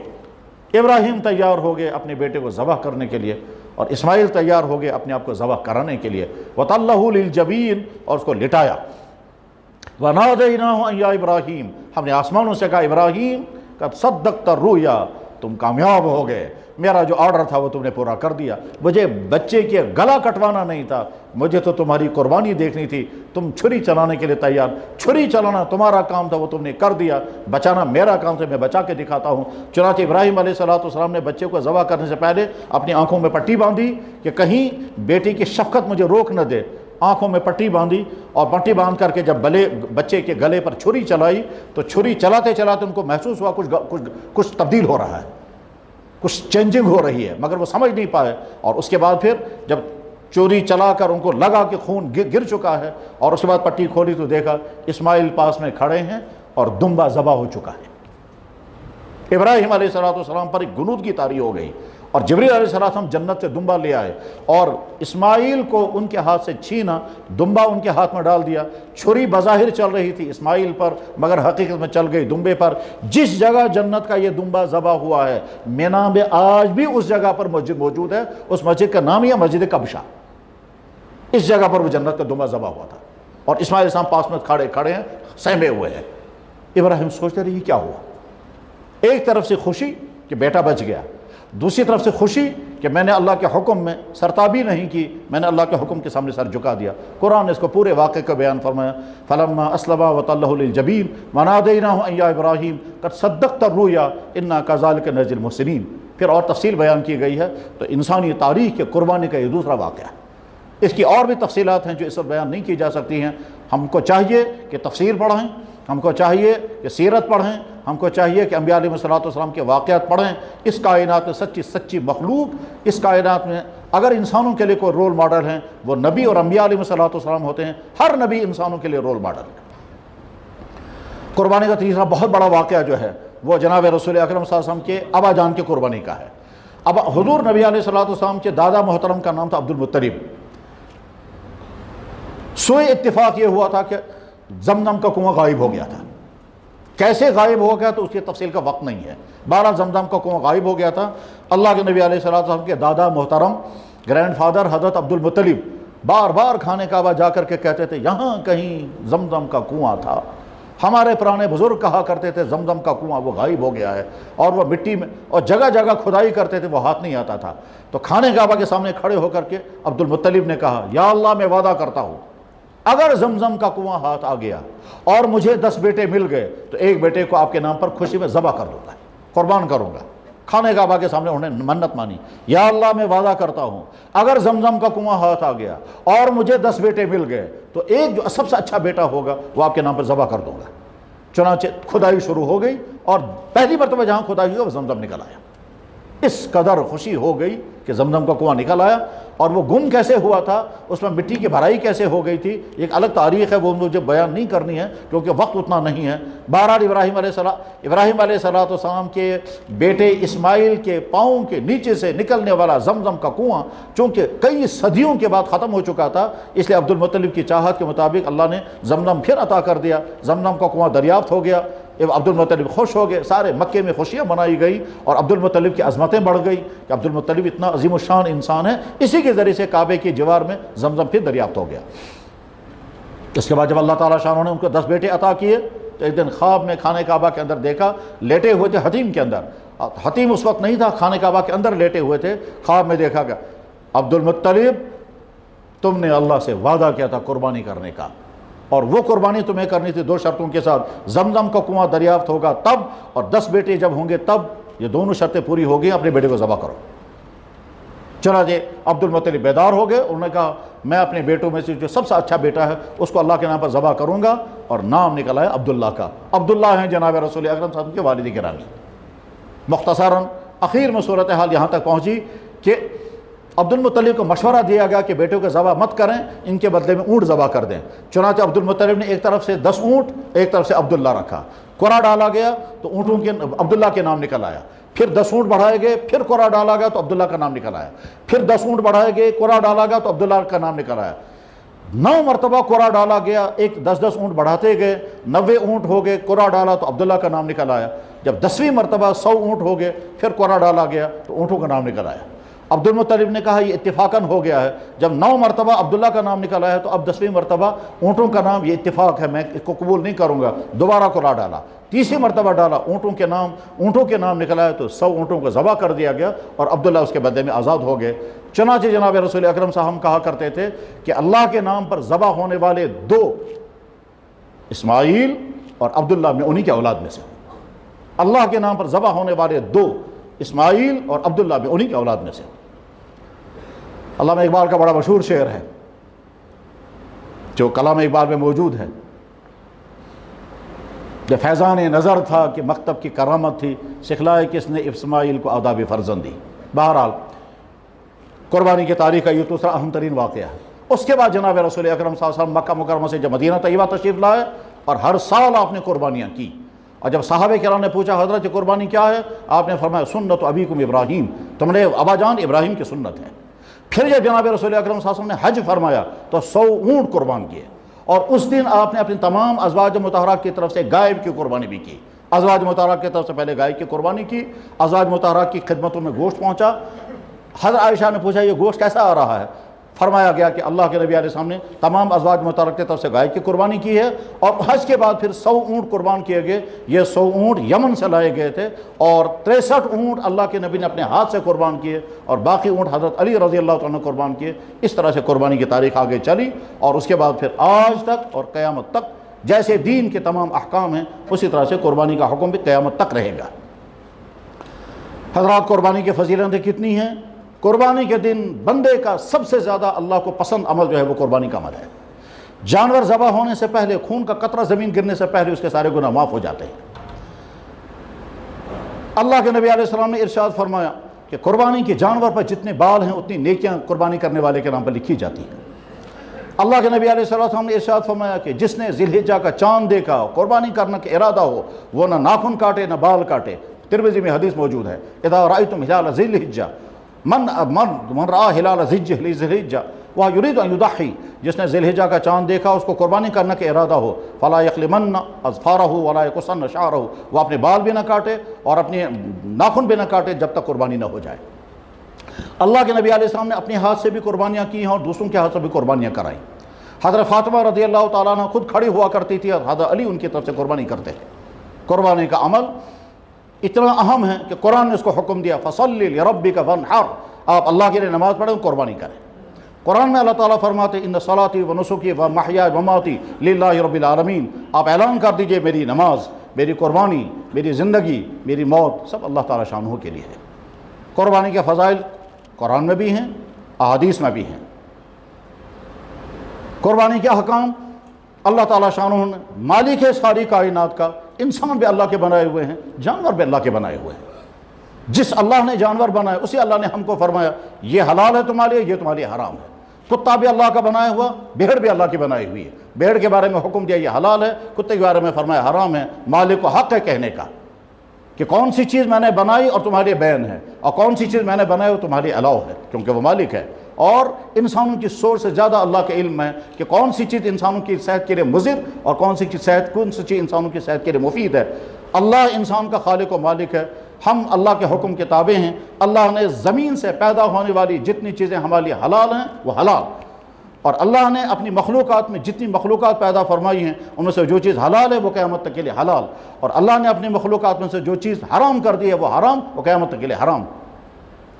ابراہیم تیار ہو گئے اپنے بیٹے کو ذبح کرنے کے لیے، اور اسماعیل تیار ہو گئے اپنے آپ کو ذبح کرانے کے لیے، وَتَلَّهُ لِلْجَبِينِ، اور اس کو لٹایا، وَنَادَيْنَاهُ أَن يَا ابراہیم، ہم نے آسمانوں سے کہا ابراہیم قد صدقت الرؤیا، تم کامیاب ہو گئے، میرا جو آرڈر تھا وہ تم نے پورا کر دیا، مجھے بچے کے گلا کٹوانا نہیں تھا، مجھے تو تمہاری قربانی دیکھنی تھی، تم چھری چلانے کے لیے تیار، چھری چلانا تمہارا کام تھا وہ تم نے کر دیا، بچانا میرا کام تھا، میں بچا کے دکھاتا ہوں۔ چنانچہ ابراہیم علیہ السلام نے بچے کو ذبح کرنے سے پہلے اپنی آنکھوں میں پٹی باندھی کہ کہیں بیٹی کی شفقت مجھے روک نہ دے، آنکھوں میں پٹی باندھی، اور پٹی باندھ کر کے جب بچے کے گلے پر چھری چلائی تو چھری چلاتے چلاتے ان کو محسوس ہوا کچھ تبدیل ہو رہا ہے، کچھ چینجنگ ہو رہی ہے، مگر وہ سمجھ نہیں پائے، اور اس کے بعد پھر جب چوری چلا کر ان کو لگا کہ خون گر چکا ہے، اور اس کے بعد پٹی کھولی تو دیکھا اسماعیل پاس میں کھڑے ہیں اور دمبا ذبح ہو چکا ہے۔ ابراہیم علیہ السلام پر ایک گنودگی طاری ہو گئی، اور جبریل علیہ السلام جنت سے دمبا لے آئے اور اسماعیل کو ان کے ہاتھ سے چھینا، دمبا ان کے ہاتھ میں ڈال دیا، چھری بظاہر چل رہی تھی اسماعیل پر مگر حقیقت میں چل گئی دمبے پر۔ جس جگہ جنت کا یہ دمبا ذبح ہوا ہے مینا میں آج بھی اس جگہ پر مسجد موجود ہے، اس مسجد کا نام ہے مسجد کبشہ، اس جگہ پر وہ جنت کا دمبا ذبح ہوا تھا، اور اسماعیل السلام پاس میں کھڑے ہیں، سہمے ہوئے ہیں۔ ابراہیم سوچتے رہے یہ کیا ہوا، ایک طرف سے خوشی کہ بیٹا بچ گیا، دوسری طرف سے خوشی کہ میں نے اللہ کے حکم میں سرتابی نہیں کی، میں نے اللہ کے حکم کے سامنے سر جھکا دیا۔ قرآن نے اس کو پورے واقعے کا بیان فرمایا فلما اسلما وتلہ للجبین ونادیناہ ان یا ابراہیم قد صدقت الرؤیا انا کذالک نجزی المحسنین۔ پھر اور تفصیل بیان کی گئی ہے، تو انسانی تاریخ کے قربانی کا یہ دوسرا واقعہ ہے۔ اس کی اور بھی تفصیلات ہیں جو اس وقت بیان نہیں کی جا سکتی ہیں۔ ہم کو چاہیے کہ تفسیر پڑھیں، ہم کو چاہیے کہ سیرت پڑھیں، ہم کو چاہیے کہ انبیاء علیہ السلام کے واقعات پڑھیں۔ اس کائنات میں سچی مخلوق، اس کائنات میں اگر انسانوں کے لیے کوئی رول ماڈل ہیں وہ نبی اور انبیاء علیہ السلام ہوتے ہیں۔ ہر نبی انسانوں کے لیے رول ماڈل ہے۔ قربانی کا تیسرا بہت بڑا واقعہ جو ہے وہ جناب رسول اکرم صلی اللہ علیہ وسلم کے ابا جان کی قربانی کا ہے۔ اب حضور نبی علیہ السلام کے دادا محترم کا نام تھا عبد المطلب۔ سوئے اتفاق یہ ہوا تھا کہ زمزم کا کنواں غائب ہو گیا تھا۔ کیسے غائب ہو گیا تو اس کی تفصیل کا وقت نہیں ہے، بہرحال زمزم کا کنواں غائب ہو گیا تھا۔ اللہ کے نبی علیہ السلام کے دادا محترم گرینڈ فادر حضرت عبد المطلب بار بار خانہ کعبہ جا کر کے کہتے تھے یہاں کہیں زمزم کا کنواں تھا، ہمارے پرانے بزرگ کہا کرتے تھے زمزم کا کنواں وہ غائب ہو گیا ہے، اور وہ مٹی میں اور جگہ جگہ کھدائی کرتے تھے، وہ ہاتھ نہیں آتا تھا۔ تو خانہ کعبہ کے سامنے کھڑے ہو کر کے عبد المطلب نے کہا یا اللہ میں وعدہ کرتا ہوں اگر زمزم کا کنواں ہاتھ آ گیا اور مجھے 10 بیٹے مل گئے تو ایک بیٹے کو آپ کے نام پر خوشی میں ذبح کر دوں گا، قربان کروں گا۔ خانہ کعبہ کے سامنے انہوں نے منت مانی، یا اللہ میں وعدہ کرتا ہوں اگر زمزم کا کنواں ہاتھ آ گیا اور مجھے 10 بیٹے مل گئے تو ایک جو سب سے اچھا بیٹا ہوگا وہ آپ کے نام پر ذبح کر دوں گا۔ چنانچہ کھدائی شروع ہو گئی، اور پہلی مرتبہ جہاں کھدائی ہوئی وہ زمزم نکل آیا۔ اس قدر خوشی ہو گئی کہ زمزم کا کنواں نکل آیا، اور وہ گم کیسے ہوا تھا، اس میں مٹی کی بھرائی کیسے ہو گئی تھی، ایک الگ تاریخ ہے، وہ مجھے بیان نہیں کرنی ہے کیونکہ وقت اتنا نہیں ہے۔ بہرحال ابراہیم علیہ السلام کے بیٹے اسماعیل کے پاؤں کے نیچے سے نکلنے والا زمزم کا کنواں چونکہ کئی صدیوں کے بعد ختم ہو چکا تھا، اس لیے عبد المطلب کی چاہت کے مطابق اللہ نے زمزم پھر عطا کر دیا، زمزم کا کنواں دریافت ہو گیا۔ عبد المطلب خوش ہو گئے، سارے مکے میں خوشیاں منائی گئی، اور عبد المطلب کی عظمتیں بڑھ گئی کہ عبد المطلب اتنا عظیم الشان انسان ہے، اسی کے ذریعے سے کعبے کی جوار میں زمزم پھر دریافت ہو گیا۔ اس کے بعد جب اللہ تعالیٰ شاہ نے ان کو 10 بیٹے عطا کیے تو ایک دن خواب میں خانہ کعبہ کے اندر دیکھا، لیٹے ہوئے تھے حتیم کے اندر، حتیم اس وقت نہیں تھا، خانہ کعبہ کے اندر لیٹے ہوئے تھے۔ خواب میں دیکھا کہ عبد المطلب تم نے اللہ سے وعدہ کیا تھا قربانی کرنے کا، اور وہ قربانی تمہیں کرنی تھی 2 شرطوں کے ساتھ، زمزم کا کنواں دریافت ہوگا تب، اور 10 بیٹے جب ہوں گے تب۔ یہ دونوں شرطیں پوری ہو گئی، اپنے بیٹے کو ذبح کرو۔ چنانچہ عبد المطلب بیدار ہو گئے، انہوں نے کہا میں اپنے بیٹوں میں سے جو سب سے اچھا بیٹا ہے اس کو اللہ کے نام پر ذبح کروں گا، اور نام نکلا ہے عبداللہ کا۔ عبداللہ ہیں جناب رسول اکرم صلی اللہ علیہ وسلم کے والد گرامی۔ مختصراً اخیر میں صورتحال یہاں تک پہنچی کہ عبد المطلب کو مشورہ دیا گیا کہ بیٹوں کو ذبح مت کریں، ان کے بدلے میں اونٹ ذبح کر دیں۔ چنانچہ عبد المطلب نے ایک طرف سے 10 اونٹ، ایک طرف سے عبداللہ رکھا، قرعہ ڈالا گیا تو اونٹوں کے عبداللہ کے نام نکل آیا۔ پھر 10 اونٹ بڑھائے گئے، پھر قرعہ ڈالا گیا تو عبداللہ کا نام نکل آیا۔ پھر 10 اونٹ بڑھائے گئے، قرعہ ڈالا گیا تو عبداللہ کا نام نکل آیا۔ 9 مرتبہ قرعہ ڈالا گیا، ایک 10 اونٹ بڑھاتے گئے، 90 اونٹ ہو گئے، قرعہ ڈالا تو عبداللہ کا نام نکل آیا۔ جب 10ویں مرتبہ 100 اونٹ ہو گئے، پھر قرعہ ڈالا گیا تو اونٹوں کا نام نکل آیا۔ عبد المطلب نے کہا یہ اتفاقاً ہو گیا ہے، جب 9 مرتبہ عبداللہ کا نام نکل آیا تو اب 10ویں مرتبہ اونٹوں کا نام، یہ اتفاق ہے، میں اس کو قبول نہیں کروں گا۔ دوبارہ قرعہ ڈالا، 30ویں مرتبہ ڈالا، اونٹوں کے نام نکل آیا تو 100 اونٹوں کو ذبح کر دیا گیا اور عبداللہ اس کے بدلے میں آزاد ہو گئے۔ چنانچہ جناب رسول اکرم صاحب ہم کہا کرتے تھے کہ اللہ کے نام پر ذبح ہونے والے 2 اسماعیل اور عبداللہ میں انہی کے اولاد میں سے، اللہ کے نام پر ذبح ہونے والے 2 اسماعیل اور عبداللہ میں انہی کے اولاد میں سے۔ علامہ اقبال کا بڑا مشہور شعر ہے جو کلام اقبال میں موجود ہے، جو فیضان نظر تھا کہ مکتب کی کرامت تھی، سکھلائے کس نے اسماعیل کو آداب فرزندی۔ بہرحال قربانی کی تاریخ کا یہ دوسرا اہم ترین واقعہ ہے۔ اس کے بعد جناب رسول اکرم صلی اللہ علیہ وسلم مکہ مکرمہ سے جب مدینہ طیبہ تشریف لائے اور ہر سال آپ نے قربانیاں کی، اور جب صحابہ کرام نے پوچھا حضرت قربانی کیا ہے، آپ نے فرمایا سنت ابیکم ابراہیم، تمہارے ابا جان ابراہیم کی سنت ہے۔ پھر جب جناب رسول اکرم صلی اللہ علیہ وسلم نے حج فرمایا تو 100 اونٹ قربان کیے، اور اس دن آپ نے اپنی تمام ازواج مطہرات کی طرف سے گائے کی قربانی بھی کی۔ ازواج مطہرات کی طرف سے پہلے گائے کی قربانی کی، ازواج مطہرات کی خدمتوں میں گوشت پہنچا۔ حضرت عائشہ نے پوچھا یہ گوشت کیسا آ رہا ہے؟ فرمایا گیا کہ اللہ کے نبی علیہ السلام نے تمام ازواج مطہرات کی طرف سے گائے کی قربانی کی ہے، اور حج کے بعد پھر 100 اونٹ قربان کیے گئے۔ یہ 100 اونٹ یمن سے لائے گئے تھے، اور 63 اونٹ اللہ کے نبی نے اپنے ہاتھ سے قربان کیے، اور باقی اونٹ حضرت علی رضی اللہ عنہ نے قربان کیے۔ اس طرح سے قربانی کی تاریخ آگے چلی، اور اس کے بعد پھر آج تک اور قیامت تک جیسے دین کے تمام احکام ہیں اسی طرح سے قربانی کا حکم بھی قیامت تک رہے گا۔ حضرات قربانی کی فضیلتیں کتنی ہیں؟ قربانی کے دن بندے کا سب سے زیادہ اللہ کو پسند عمل جو ہے وہ قربانی کا عمل ہے۔ جانور ذبح ہونے سے پہلے، خون کا قطرہ زمین گرنے سے پہلے اس کے سارے گناہ معاف ہو جاتے ہیں۔ اللہ کے نبی علیہ السلام نے ارشاد فرمایا کہ قربانی کے جانور پر جتنے بال ہیں اتنی نیکیاں قربانی کرنے والے کے نام پر لکھی جاتی ہیں۔ اللہ کے نبی علیہ السلام نے ارشاد فرمایا کہ جس نے ذی الحجہ کا چاند دیکھا، قربانی کرنے کا ارادہ ہو، وہ نہ ناخن کاٹے نہ بال کاٹے۔ ترمذی میں حدیث موجود ہے، اذا رأیتم ہلال ذی الحجہ من رأى ہلال ذی الحجہ ویرید ان یضحی، جس نے ذی الحجہ کا چاند دیکھا اس کو قربانی کرنے کا ارادہ ہو، فلا یخلمن اظفارہ ولا یقصن شعرہ، وہ اپنے بال بھی نہ کاٹے اور اپنے ناخن بھی نہ کاٹے جب تک قربانی نہ ہو جائے۔ اللہ کے نبی علیہ السلام نے اپنے ہاتھ سے بھی قربانیاں کی ہیں اور دوسروں کے ہاتھ سے بھی قربانیاں کرائیں۔ حضرت فاطمہ رضی اللہ تعالیٰ عنہ خود کھڑی ہوا کرتی تھی اور حضرت علی ان کی طرف سے قربانی کرتے تھے۔ قربانی کا عمل اتنا اہم ہے کہ قرآن نے اس کو حکم دیا، فصلی لربک وانحر، آپ اللہ کے لیے نماز پڑھیں، قربانی کریں۔ قرآن میں اللہ تعالیٰ فرماتے ان صلاتی و نسکی و محیای و مماتی للہ رب العالمین، آپ اعلان کر دیجئے میری نماز، میری قربانی، میری زندگی، میری موت سب اللہ تعالیٰ شانہ کے لیے ہے۔ قربانی کے فضائل قرآن میں بھی ہیں، احادیث میں بھی ہیں۔ قربانی کے احکام اللہ تعالیٰ شانہ نے، مالک ہے ساری کائنات کا، انسان بھی اللہ کے بنائے ہوئے ہیں، جانور بھی اللہ کے بنائے ہوئے ہیں۔ جس اللہ نے جانور بنائے اسی اللہ نے ہم کو فرمایا یہ حلال ہے تمہارے لیے، یہ تمہارے لیے حرام ہے۔ کتا بھی اللہ کا بنایا ہوا، بھیڑ بھی اللہ کی بنائی ہوئی ہے۔ بھیڑ کے بارے میں حکم دیا یہ حلال ہے، کتے کے بارے میں فرمایا حرام ہے۔ مالک کو حق ہے کہنے کا کہ کون سی چیز میں نے بنائی اور تمہارے بین ہے، اور کون سی چیز میں نے بنائی وہ تمہارے الاؤ ہے، کیونکہ وہ مالک ہے۔ اور انسانوں کی سوچ سے زیادہ اللہ کا علم ہے کہ کون سی چیز انسانوں کی صحت کے لیے مضر اور کون سی چیز انسانوں کی صحت کے لیے مفید ہے۔ اللہ انسان کا خالق و مالک ہے، ہم اللہ کے حکم کے تابع ہیں۔ اللہ نے زمین سے پیدا ہونے والی جتنی چیزیں ہمارے لیے حلال ہیں وہ حلال، اور اللہ نے اپنی مخلوقات میں جتنی مخلوقات پیدا فرمائی ہیں ان میں سے جو چیز حلال ہے وہ قیامت تک کے لیے حلال، اور اللہ نے اپنی مخلوقات میں سے جو چیز حرام کر دی ہے وہ حرام، وہ قیامت تک کے لیے حرام۔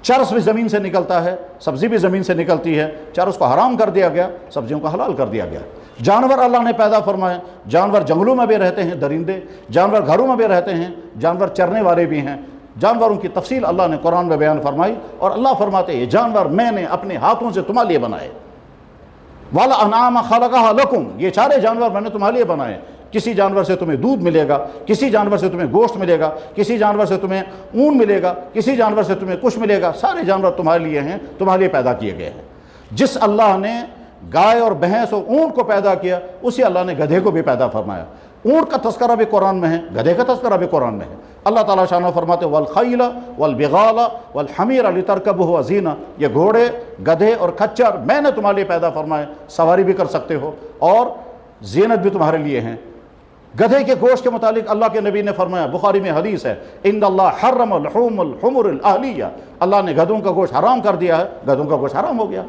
چرس بھی زمین سے نکلتا ہے، سبزی بھی زمین سے نکلتی ہے، چرس کو حرام کر دیا گیا، سبزیوں کو حلال کر دیا گیا۔ جانور اللہ نے پیدا فرمائے، جانور جنگلوں میں بھی رہتے ہیں، درندے، جانور گھروں میں بھی رہتے ہیں، جانور چرنے والے بھی ہیں۔ جانوروں کی تفصیل اللہ نے قرآن میں بیان فرمائی، اور اللہ فرماتے ہیں یہ جانور میں نے اپنے ہاتھوں سے تمہارے لیے بنائے۔ وَالْأَنْعَامَ خَلَقَهَا لَكُمْ، یہ سارے جانور میں نے تمہارے لیے بنائے۔ کسی جانور سے تمہیں دودھ ملے گا، کسی جانور سے تمہیں گوشت ملے گا، کسی جانور سے تمہیں اون ملے گا، کسی جانور سے تمہیں کچھ ملے گا، سارے جانور تمہارے لیے ہیں، تمہارے لیے پیدا کیے گئے ہیں۔ جس اللہ نے گائے اور بھینس اور اونٹ کو پیدا کیا، اسی اللہ نے گدھے کو بھی پیدا فرمایا۔ اونٹ کا تذکرہ بھی قرآن میں ہے، گدھے کا تذکرہ بھی قرآن میں ہے۔ اللہ تعالیٰ شانہ فرماتے ہیں والخیل والبغال والحمیر لترکبوہ وزینہ، یہ گھوڑے، گدھے اور کھچر میں نے تمہارے لیے پیدا فرمائے، سواری بھی کر سکتے ہو اور زینت بھی تمہارے لیے ہیں۔ گدھے کے گوشت کے متعلق اللہ کے نبی نے فرمایا، بخاری میں حدیث ہے، ان اللہ حرم لحوم الحمر الاہلیہ، اللہ نے گدھوں کا گوشت حرام کر دیا ہے، گدھوں کا گوشت حرام ہو گیا۔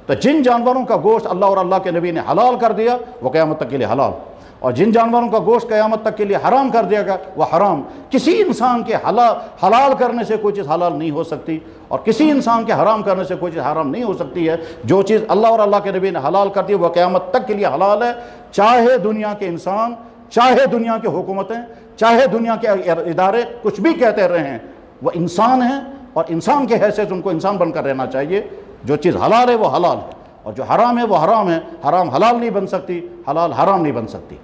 تو جن جانوروں کا گوشت اللہ اور اللہ کے نبی نے حلال کر دیا وہ قیامت تک کے لیے حلال، اور جن جانوروں کا گوشت قیامت تک کے لیے حرام کر دیا گا وہ حرام۔ کسی انسان کے حلال کرنے سے کوئی چیز حلال نہیں ہو سکتی، اور کسی انسان کے حرام کرنے سے کوئی چیز حرام نہیں ہو سکتی ہے۔ جو چیز اللہ اور اللہ کے نبی نے حلال کر دی وہ قیامت تک کے لیے حلال ہے، چاہے دنیا کے انسان، چاہے دنیا کی حکومتیں، چاہے دنیا کے ادارے کچھ بھی کہتے رہے ہیں، وہ انسان ہیں اور انسان کے حیثیت ان کو انسان بن کر رہنا چاہیے۔ جو چیز حلال ہے وہ حلال ہے، اور جو حرام ہے وہ حرام ہے۔ حرام حلال نہیں بن سکتی، حلال حرام نہیں بن سکتی۔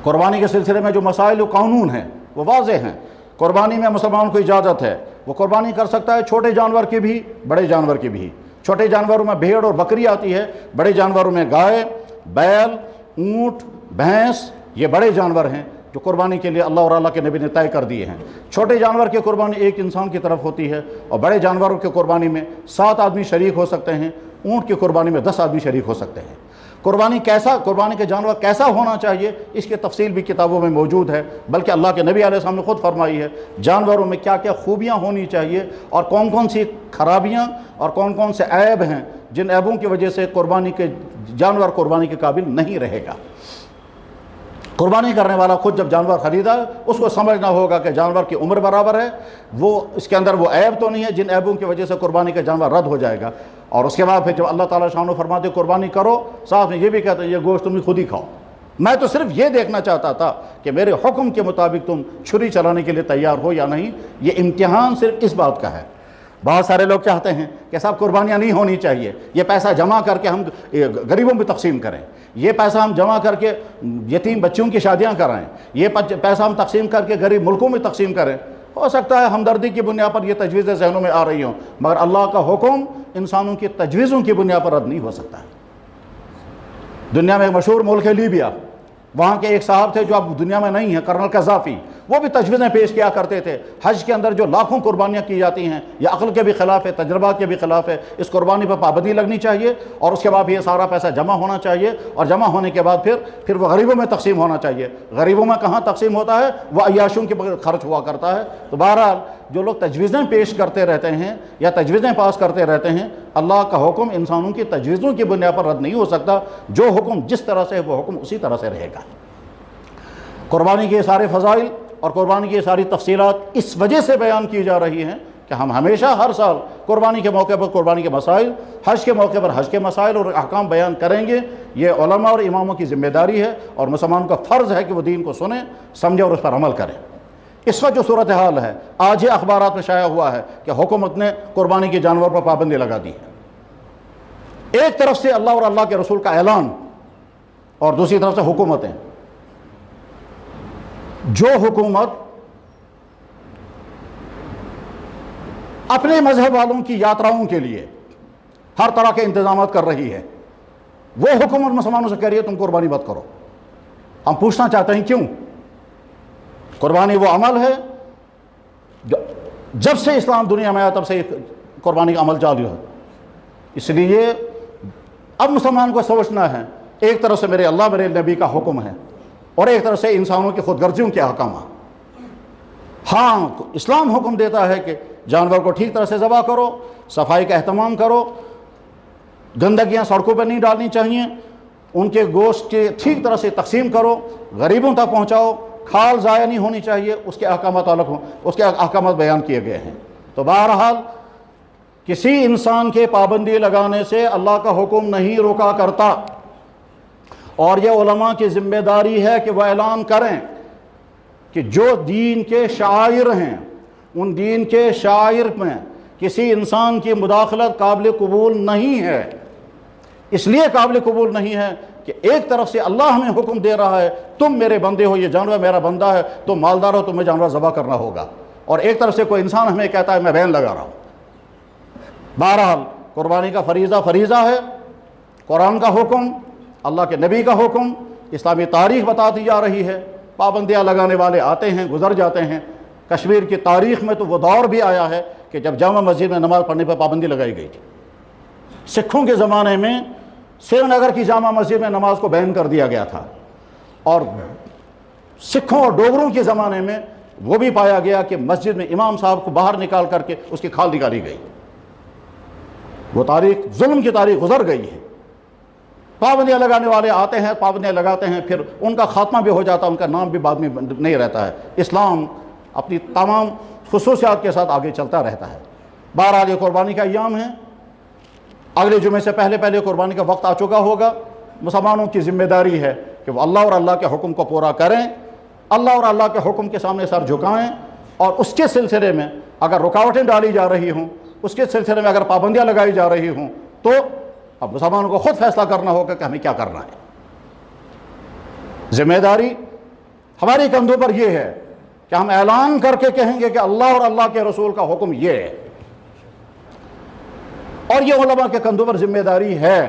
قربانی کے سلسلے میں جو مسائل و قانون ہیں وہ واضح ہیں۔ قربانی میں مسلمان کو اجازت ہے، وہ قربانی کر سکتا ہے چھوٹے جانور کی بھی، بڑے جانور کی بھی۔ چھوٹے جانوروں میں بھیڑ اور بکری آتی ہے، بڑے جانوروں میں گائے، بیل، اونٹ، بھینس، یہ بڑے جانور ہیں جو قربانی کے لیے اللہ اور اللہ کے نبی نے طے کر دیے ہیں۔ چھوٹے جانور کی قربانی ایک انسان کی طرف ہوتی ہے، اور بڑے جانوروں کی قربانی میں 7 آدمی شریک ہو سکتے ہیں، اونٹ کی قربانی میں 10 آدمی شریک ہو سکتے ہیں۔ قربانی کے جانور کیسا ہونا چاہیے اس کی تفصیل بھی کتابوں میں موجود ہے، بلکہ اللہ کے نبی علیہ السلام نے خود فرمائی ہے جانوروں میں کیا کیا خوبیاں ہونی چاہیے اور کون کون سی خرابیاں اور کون کون سے عیب ہیں جن عیبوں کی وجہ سے جانور قربانی کے قابل نہیں رہے گا۔ قربانی کرنے والا خود جب جانور خریدا اس کو سمجھنا ہوگا کہ جانور کی عمر برابر ہے، وہ اس کے اندر وہ عیب تو نہیں ہے جن عیبوں کی وجہ سے قربانی کا جانور رد ہو جائے گا۔ اور اس کے بعد پھر جب اللہ تعالیٰ شان و فرماتے قربانی کرو، ساتھ میں یہ بھی کہتے ہیں یہ گوشت تم خود ہی کھاؤ، میں تو صرف یہ دیکھنا چاہتا تھا کہ میرے حکم کے مطابق تم چھری چلانے کے لیے تیار ہو یا نہیں۔ یہ امتحان صرف اس بات کا ہے۔ بہت سارے لوگ چاہتے ہیں کہ صاحب قربانیاں نہیں ہونی چاہیے، یہ پیسہ جمع کر کے ہم غریبوں میں تقسیم کریں، یہ پیسہ ہم جمع کر کے یتیم بچوں کی شادیاں کرائیں، یہ پیسہ ہم تقسیم کر کے غریب ملکوں میں تقسیم کریں۔ ہو سکتا ہے ہمدردی کی بنیاد پر یہ تجویزیں ذہنوں میں آ رہی ہوں، مگر اللہ کا حکم انسانوں کی تجویزوں کی بنیاد پر رد نہیں ہو سکتا ہے۔ دنیا میں ایک مشہور ملک ہے لیبیا، وہاں کے ایک صاحب تھے جو اب دنیا میں نہیں ہیں، کرنل قذافی، وہ بھی تجویزیں پیش کیا کرتے تھے۔ حج کے اندر جو لاکھوں قربانیاں کی جاتی ہیں یہ عقل کے بھی خلاف ہے، تجربات کے بھی خلاف ہے، اس قربانی پر پابندی لگنی چاہیے، اور اس کے بعد یہ سارا پیسہ جمع ہونا چاہیے، اور جمع ہونے کے بعد پھر وہ غریبوں میں تقسیم ہونا چاہیے۔ غریبوں میں کہاں تقسیم ہوتا ہے؟ وہ عیاشوں کے خرچ ہوا کرتا ہے۔ تو بہرحال جو لوگ تجویزیں پیش کرتے رہتے ہیں یا تجویزیں پاس کرتے رہتے ہیں، اللہ کا حکم انسانوں کی تجویزوں کی بنیاد پر رد نہیں ہو سکتا۔ جو حکم جس طرح سے ہے وہ حکم اسی طرح سے رہے گا۔ قربانی کے سارے فضائل اور قربانی کی ساری تفصیلات اس وجہ سے بیان کی جا رہی ہیں کہ ہم ہمیشہ ہر سال قربانی کے موقع پر قربانی کے مسائل، حج کے موقع پر حج کے مسائل اور احکام بیان کریں گے۔ یہ علماء اور اماموں کی ذمہ داری ہے، اور مسلمان کا فرض ہے کہ وہ دین کو سنیں، سمجھیں اور اس پر عمل کریں۔ اس وقت جو صورتحال ہے، آج ہی اخبارات میں شائع ہوا ہے کہ حکومت نے قربانی کے جانور پر پابندی لگا دی ہے۔ ایک طرف سے اللہ اور اللہ کے رسول کا اعلان، اور دوسری طرف سے حکومتیں۔ جو حکومت اپنے مذہب والوں کی یاتراؤں کے لیے ہر طرح کے انتظامات کر رہی ہے، وہ حکومت مسلمانوں سے کہہ رہی ہے تم قربانی مت کرو۔ ہم پوچھنا چاہتے ہیں کیوں؟ قربانی وہ عمل ہے جب سے اسلام دنیا میں آیا تب سے قربانی کا عمل چالو ہے۔ اس لیے اب مسلمان کو سوچنا ہے، ایک طرف سے میرے اللہ میرے نبی کا حکم ہے، اور ایک طرف سے انسانوں کی خود غرضیوں کے احکامات۔ ہاں اسلام حکم دیتا ہے کہ جانور کو ٹھیک طرح سے ذبح کرو، صفائی کا اہتمام کرو، گندگیاں سڑکوں پہ نہیں ڈالنی چاہیے، ان کے گوشت کے ٹھیک طرح سے تقسیم کرو، غریبوں تک پہنچاؤ، کھال ضائع نہیں ہونی چاہیے، اس کے احکامات الگ ہوں، اس کے احکامات بیان کیے گئے ہیں۔ تو بہرحال کسی انسان کے پابندی لگانے سے اللہ کا حکم نہیں روکا کرتا، اور یہ علماء کی ذمہ داری ہے کہ وہ اعلان کریں کہ جو دین کے شاعر ہیں ان دین کے شاعر میں کسی انسان کی مداخلت قابل قبول نہیں ہے۔ اس لیے قابل قبول نہیں ہے کہ ایک طرف سے اللہ ہمیں حکم دے رہا ہے تم میرے بندے ہو، یہ جانور میرا بندہ ہے، تم مالدار ہو، تمہیں جانور ذبح کرنا ہوگا، اور ایک طرف سے کوئی انسان ہمیں کہتا ہے میں بین لگا رہا ہوں۔ بہرحال قربانی کا فریضہ ہے، قرآن کا حکم، اللہ کے نبی کا حکم، اسلامی تاریخ بتاتی جا رہی ہے۔ پابندیاں لگانے والے آتے ہیں گزر جاتے ہیں، کشمیر کی تاریخ میں تو وہ دور بھی آیا ہے کہ جب جامع مسجد میں نماز پڑھنے پر پابندی لگائی گئی تھی۔ سکھوں کے زمانے میں سری نگر کی جامع مسجد میں نماز کو بین کر دیا گیا تھا، اور سکھوں اور ڈوگروں کے زمانے میں وہ بھی پایا گیا کہ مسجد میں امام صاحب کو باہر نکال کر کے اس کی کھال نکالی گئی۔ وہ تاریخ، ظلم کی تاریخ گزر گئی ہے۔ پابندیاں لگانے والے آتے ہیں، پابندیاں لگاتے ہیں، پھر ان کا خاتمہ بھی ہو جاتا ہے، ان کا نام بھی بعد میں نہیں رہتا ہے۔ اسلام اپنی تمام خصوصیات کے ساتھ آگے چلتا رہتا ہے۔ بہرحال یہ قربانی کا ایام ہے، اگلے جمعے سے پہلے قربانی کا وقت آ چکا ہوگا۔ مسلمانوں کی ذمہ داری ہے کہ وہ اللہ اور اللہ کے حکم کو پورا کریں، اللہ اور اللہ کے حکم کے سامنے سر جھکائیں، اور اس کے سلسلے میں اگر رکاوٹیں ڈالی جا رہی ہوں، اس کے سلسلے میں اگر پابندیاں لگائی جا رہی ہوں، تو اب مسلمانوں کو خود فیصلہ کرنا ہوگا کہ ہمیں کیا کرنا ہے۔ ذمہ داری ہماری کندھوں پر یہ ہے کہ ہم اعلان کر کے کہیں گے کہ اللہ اور اللہ کے رسول کا حکم یہ ہے، اور یہ علماء کے کندھوں پر ذمہ داری ہے۔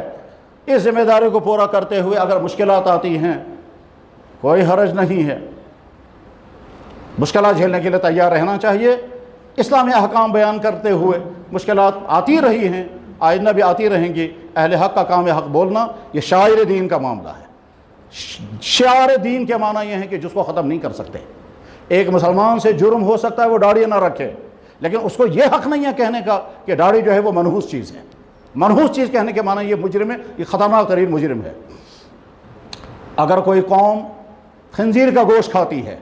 اس ذمہ داری کو پورا کرتے ہوئے اگر مشکلات آتی ہیں، کوئی حرج نہیں ہے، مشکلات جھیلنے کے لیے تیار رہنا چاہیے۔ اسلامی احکام بیان کرتے ہوئے مشکلات آتی رہی ہیں، آئندہ بھی آتی رہیں گی۔ اہل حق کا کام ہے حق بولنا، یہ شاعر دین کا معاملہ ہے۔ شعار دین کے معنی یہ ہے کہ جس کو ختم نہیں کر سکتے۔ ایک مسلمان سے جرم ہو سکتا ہے وہ داڑھی نہ رکھے، لیکن اس کو یہ حق نہیں ہے کہنے کا کہ داڑھی جو ہے وہ منحوس چیز ہے۔ منحوس چیز کہنے کے معنی یہ مجرم ہے، یہ خطرناک ترین مجرم ہے۔ اگر کوئی قوم خنزیر کا گوشت کھاتی ہے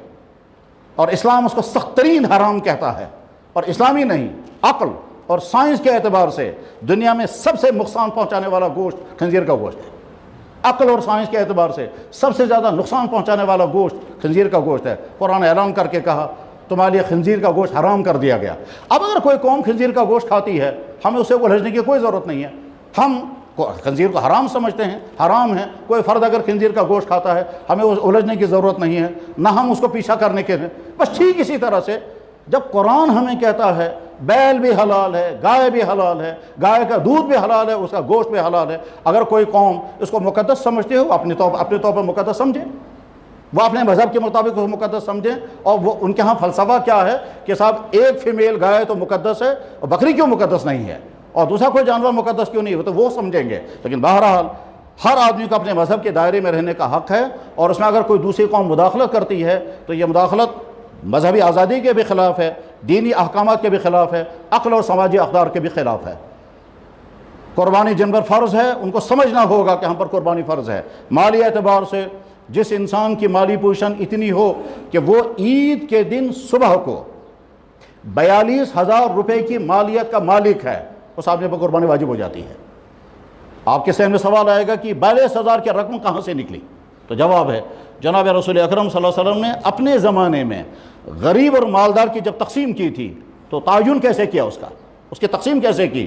اور اسلام اس کو سخت ترین حرام کہتا ہے، اور اسلامی نہیں، عقل اور سائنس کے اعتبار سے دنیا میں سب سے نقصان پہنچانے والا گوشت خنزیر کا گوشت ہے۔ عقل اور سائنس کے اعتبار سے سب سے زیادہ نقصان پہنچانے والا گوشت خنزیر کا گوشت ہے۔ قرآن اعلان کر کے کہا تمہارے لیے خنزیر کا گوشت حرام کر دیا گیا۔ اب اگر کوئی قوم خنزیر کا گوشت کھاتی ہے، ہمیں اسے الجھنے کی کوئی ضرورت نہیں ہے۔ ہم خنزیر کو حرام سمجھتے ہیں، حرام ہے۔ کوئی فرد اگر خنزیر کا گوشت کھاتا ہے، ہمیں الجھنے کی ضرورت نہیں ہے، نہ ہم اس کو پیچھا کرنے کے ہیں۔ بس ٹھیک اسی طرح سے جب قرآن ہمیں کہتا ہے بیل بھی حلال ہے، گائے بھی حلال ہے، گائے کا دودھ بھی حلال ہے، اس کا گوشت بھی حلال ہے، اگر کوئی قوم اس کو مقدس سمجھتے ہو اپنے طور پر مقدس سمجھے، وہ اپنے مذہب کے مطابق اس کو مقدس سمجھیں۔ اور وہ ان کے ہاں فلسفہ کیا ہے کہ صاحب ایک فیمیل گائے تو مقدس ہے اور بکری کیوں مقدس نہیں ہے، اور دوسرا کوئی جانور مقدس کیوں نہیں ہے، تو وہ سمجھیں گے۔ لیکن بہرحال ہر آدمی کو اپنے مذہب کے دائرے میں رہنے کا حق ہے، اور اس میں اگر کوئی دوسری قوم مداخلت کرتی ہے تو یہ مداخلت مذہبی آزادی کے بھی خلاف ہے، دینی احکامات کے بھی خلاف ہے، عقل اور سماجی اقدار کے بھی خلاف ہے۔ قربانی جن پر فرض ہے ان کو سمجھنا ہوگا کہ ہم پر قربانی فرض ہے۔ مالی اعتبار سے جس انسان کی مالی پوزیشن اتنی ہو کہ وہ عید کے دن صبح کو 42,000 روپے کی مالیت کا مالک ہے، اس آدمی پر قربانی واجب ہو جاتی ہے۔ آپ کے ذہن میں سوال آئے گا کہ 42,000 کی رقم کہاں سے نکلی؟ تو جواب ہے جناب رسول اکرم صلی اللہ علیہ وسلم نے اپنے زمانے میں غریب اور مالدار کی جب تقسیم کی تھی تو تعین کیسے کیا، اس کی تقسیم کیسے کی؟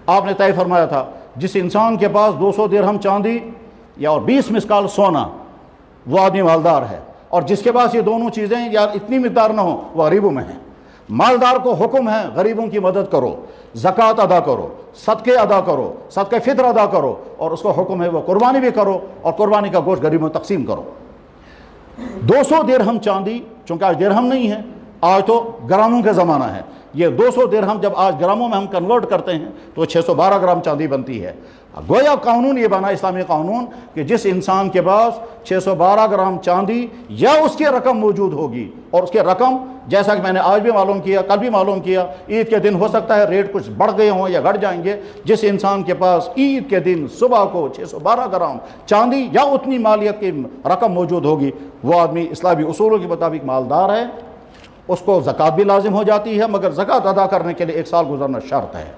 آپ نے طے فرمایا تھا جس انسان کے پاس 200 درہم چاندی یا اور 20 مسکال سونا وہ آدمی مالدار ہے، اور جس کے پاس یہ دونوں چیزیں یا اتنی مقدار نہ ہو وہ غریبوں میں ہیں۔ مالدار کو حکم ہے غریبوں کی مدد کرو، زکوٰۃ ادا کرو، صدقے ادا کرو، صدقہ فطر ادا کرو، اور اس کو حکم ہے وہ قربانی بھی کرو اور قربانی کا گوشت غریبوں میں تقسیم کرو۔ 200 درہم چاندی، چونکہ آج درہم نہیں ہے، آج تو گراموں کا زمانہ ہے، یہ 200 درہم جب آج گراموں میں ہم کنورٹ کرتے ہیں تو 612 گرام چاندی بنتی ہے۔ گویا قانون یہ بنا، اسلامی قانون، کہ جس انسان کے پاس 612 گرام چاندی یا اس کی رقم موجود ہوگی، اور اس کی رقم جیسا کہ میں نے آج بھی معلوم کیا، کل بھی معلوم کیا، عید کے دن ہو سکتا ہے ریٹ کچھ بڑھ گئے ہوں یا گھٹ جائیں گے، جس انسان کے پاس عید کے دن صبح کو 612 گرام چاندی یا اتنی مالیت کی رقم موجود ہوگی، وہ آدمی اسلامی اصولوں کے مطابق مالدار ہے۔ اس کو زکوٰۃ بھی لازم ہو جاتی ہے، مگر زکوٰۃ ادا کرنے کے لیے 1 سال گزرنا شرط ہے،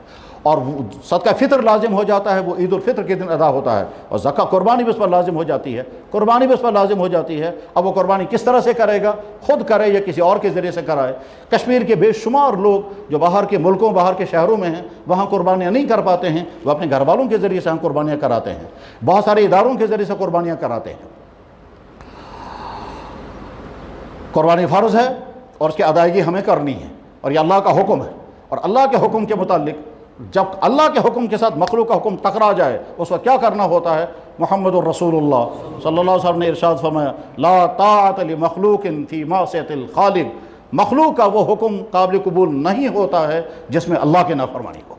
اور صدقہ فطر لازم ہو جاتا ہے، وہ عید الفطر کے دن ادا ہوتا ہے، اور زکوٰۃ قربانی بھی اس پر لازم ہو جاتی ہے، قربانی بھی اس پر لازم ہو جاتی ہے۔ اب وہ قربانی کس طرح سے کرے گا، خود کرے یا کسی اور کے ذریعے سے کرائے۔ کشمیر کے بے شمار لوگ جو باہر کے ملکوں، باہر کے شہروں میں ہیں، وہاں قربانیاں نہیں کر پاتے ہیں، وہ اپنے گھر والوں کے ذریعے سے ہم قربانیاں کراتے ہیں، بہت سارے اداروں کے ذریعے سے قربانیاں کراتے ہیں۔ قربانی فرض ہے اور اس کی ادائیگی ہمیں کرنی ہے، اور یہ اللہ کا حکم ہے، اور اللہ کے حکم کے متعلق جب اللہ کے حکم کے ساتھ مخلوق کا حکم ٹکرا جائے اس وقت کیا کرنا ہوتا ہے؟ محمد الرسول اللہ صلی اللہ علیہ وسلم نے ارشاد فرمایا، لا طاعت لمخلوق فی معصیۃ الخالق، مخلوق کا وہ حکم قابل قبول نہیں ہوتا ہے جس میں اللہ کی نافرمانی ہو۔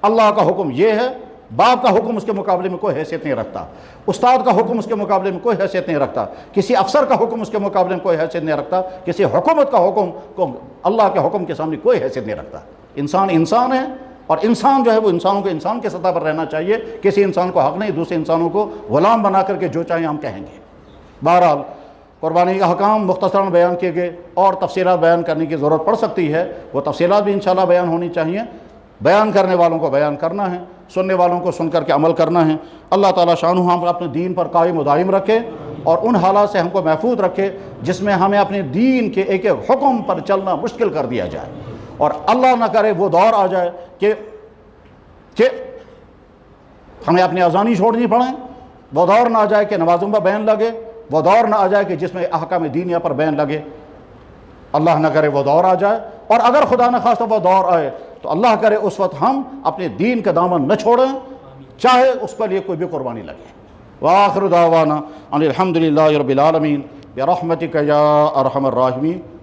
اللہ کا حکم یہ ہے، باپ کا حکم اس کے مقابلے میں کوئی حیثیت نہیں رکھتا، استاد کا حکم اس کے مقابلے میں کوئی حیثیت نہیں رکھتا، کسی افسر کا حکم اس کے مقابلے میں کوئی حیثیت نہیں رکھتا، کسی حکومت کا حکم کو اللہ کے حکم کے سامنے کوئی حیثیت نہیں رکھتا۔ انسان انسان ہے، اور انسان جو ہے وہ انسانوں کو انسان کے سطح پر رہنا چاہیے، کسی انسان کو حق نہیں دوسرے انسانوں کو غلام بنا کر کے جو چاہیں ہم کہیں گے۔ بہرحال قربانی کا حکام مختصراً بیان کیے گئے، اور تفصیلات بیان کرنے کی ضرورت پڑ سکتی ہے، وہ تفصیلات بھی انشاءاللہ بیان ہونی چاہیے۔ بیان کرنے والوں کو بیان کرنا ہے، سننے والوں کو سن کر کے عمل کرنا ہے۔ اللہ تعالیٰ شانہ ہم اپنے دین پر قائم و دائم رکھے، اور ان حالات سے ہم کو محفوظ رکھے جس میں ہمیں اپنے دین کے ایک ایک حکم پر چلنا مشکل کر دیا جائے، اور اللہ نہ کرے وہ دور آ جائے کہ ہمیں اپنی اذانی چھوڑنی پڑے، وہ دور نہ آ جائے کہ نمازوں پر بین لگے، وہ دور نہ آ جائے کہ جس میں احکام دینیہ پر بین لگے، اللہ نہ کرے وہ دور آ جائے۔ اور اگر خدا نہ خواستہ وہ دور آئے تو اللہ کرے اس وقت ہم اپنے دین کا دامن نہ چھوڑیں، چاہے اس پر لیے کوئی بھی قربانی لگے۔ وآخر دعوانا ان الحمد للہ رب العالمین برحمتک یا ارحم الراحمین۔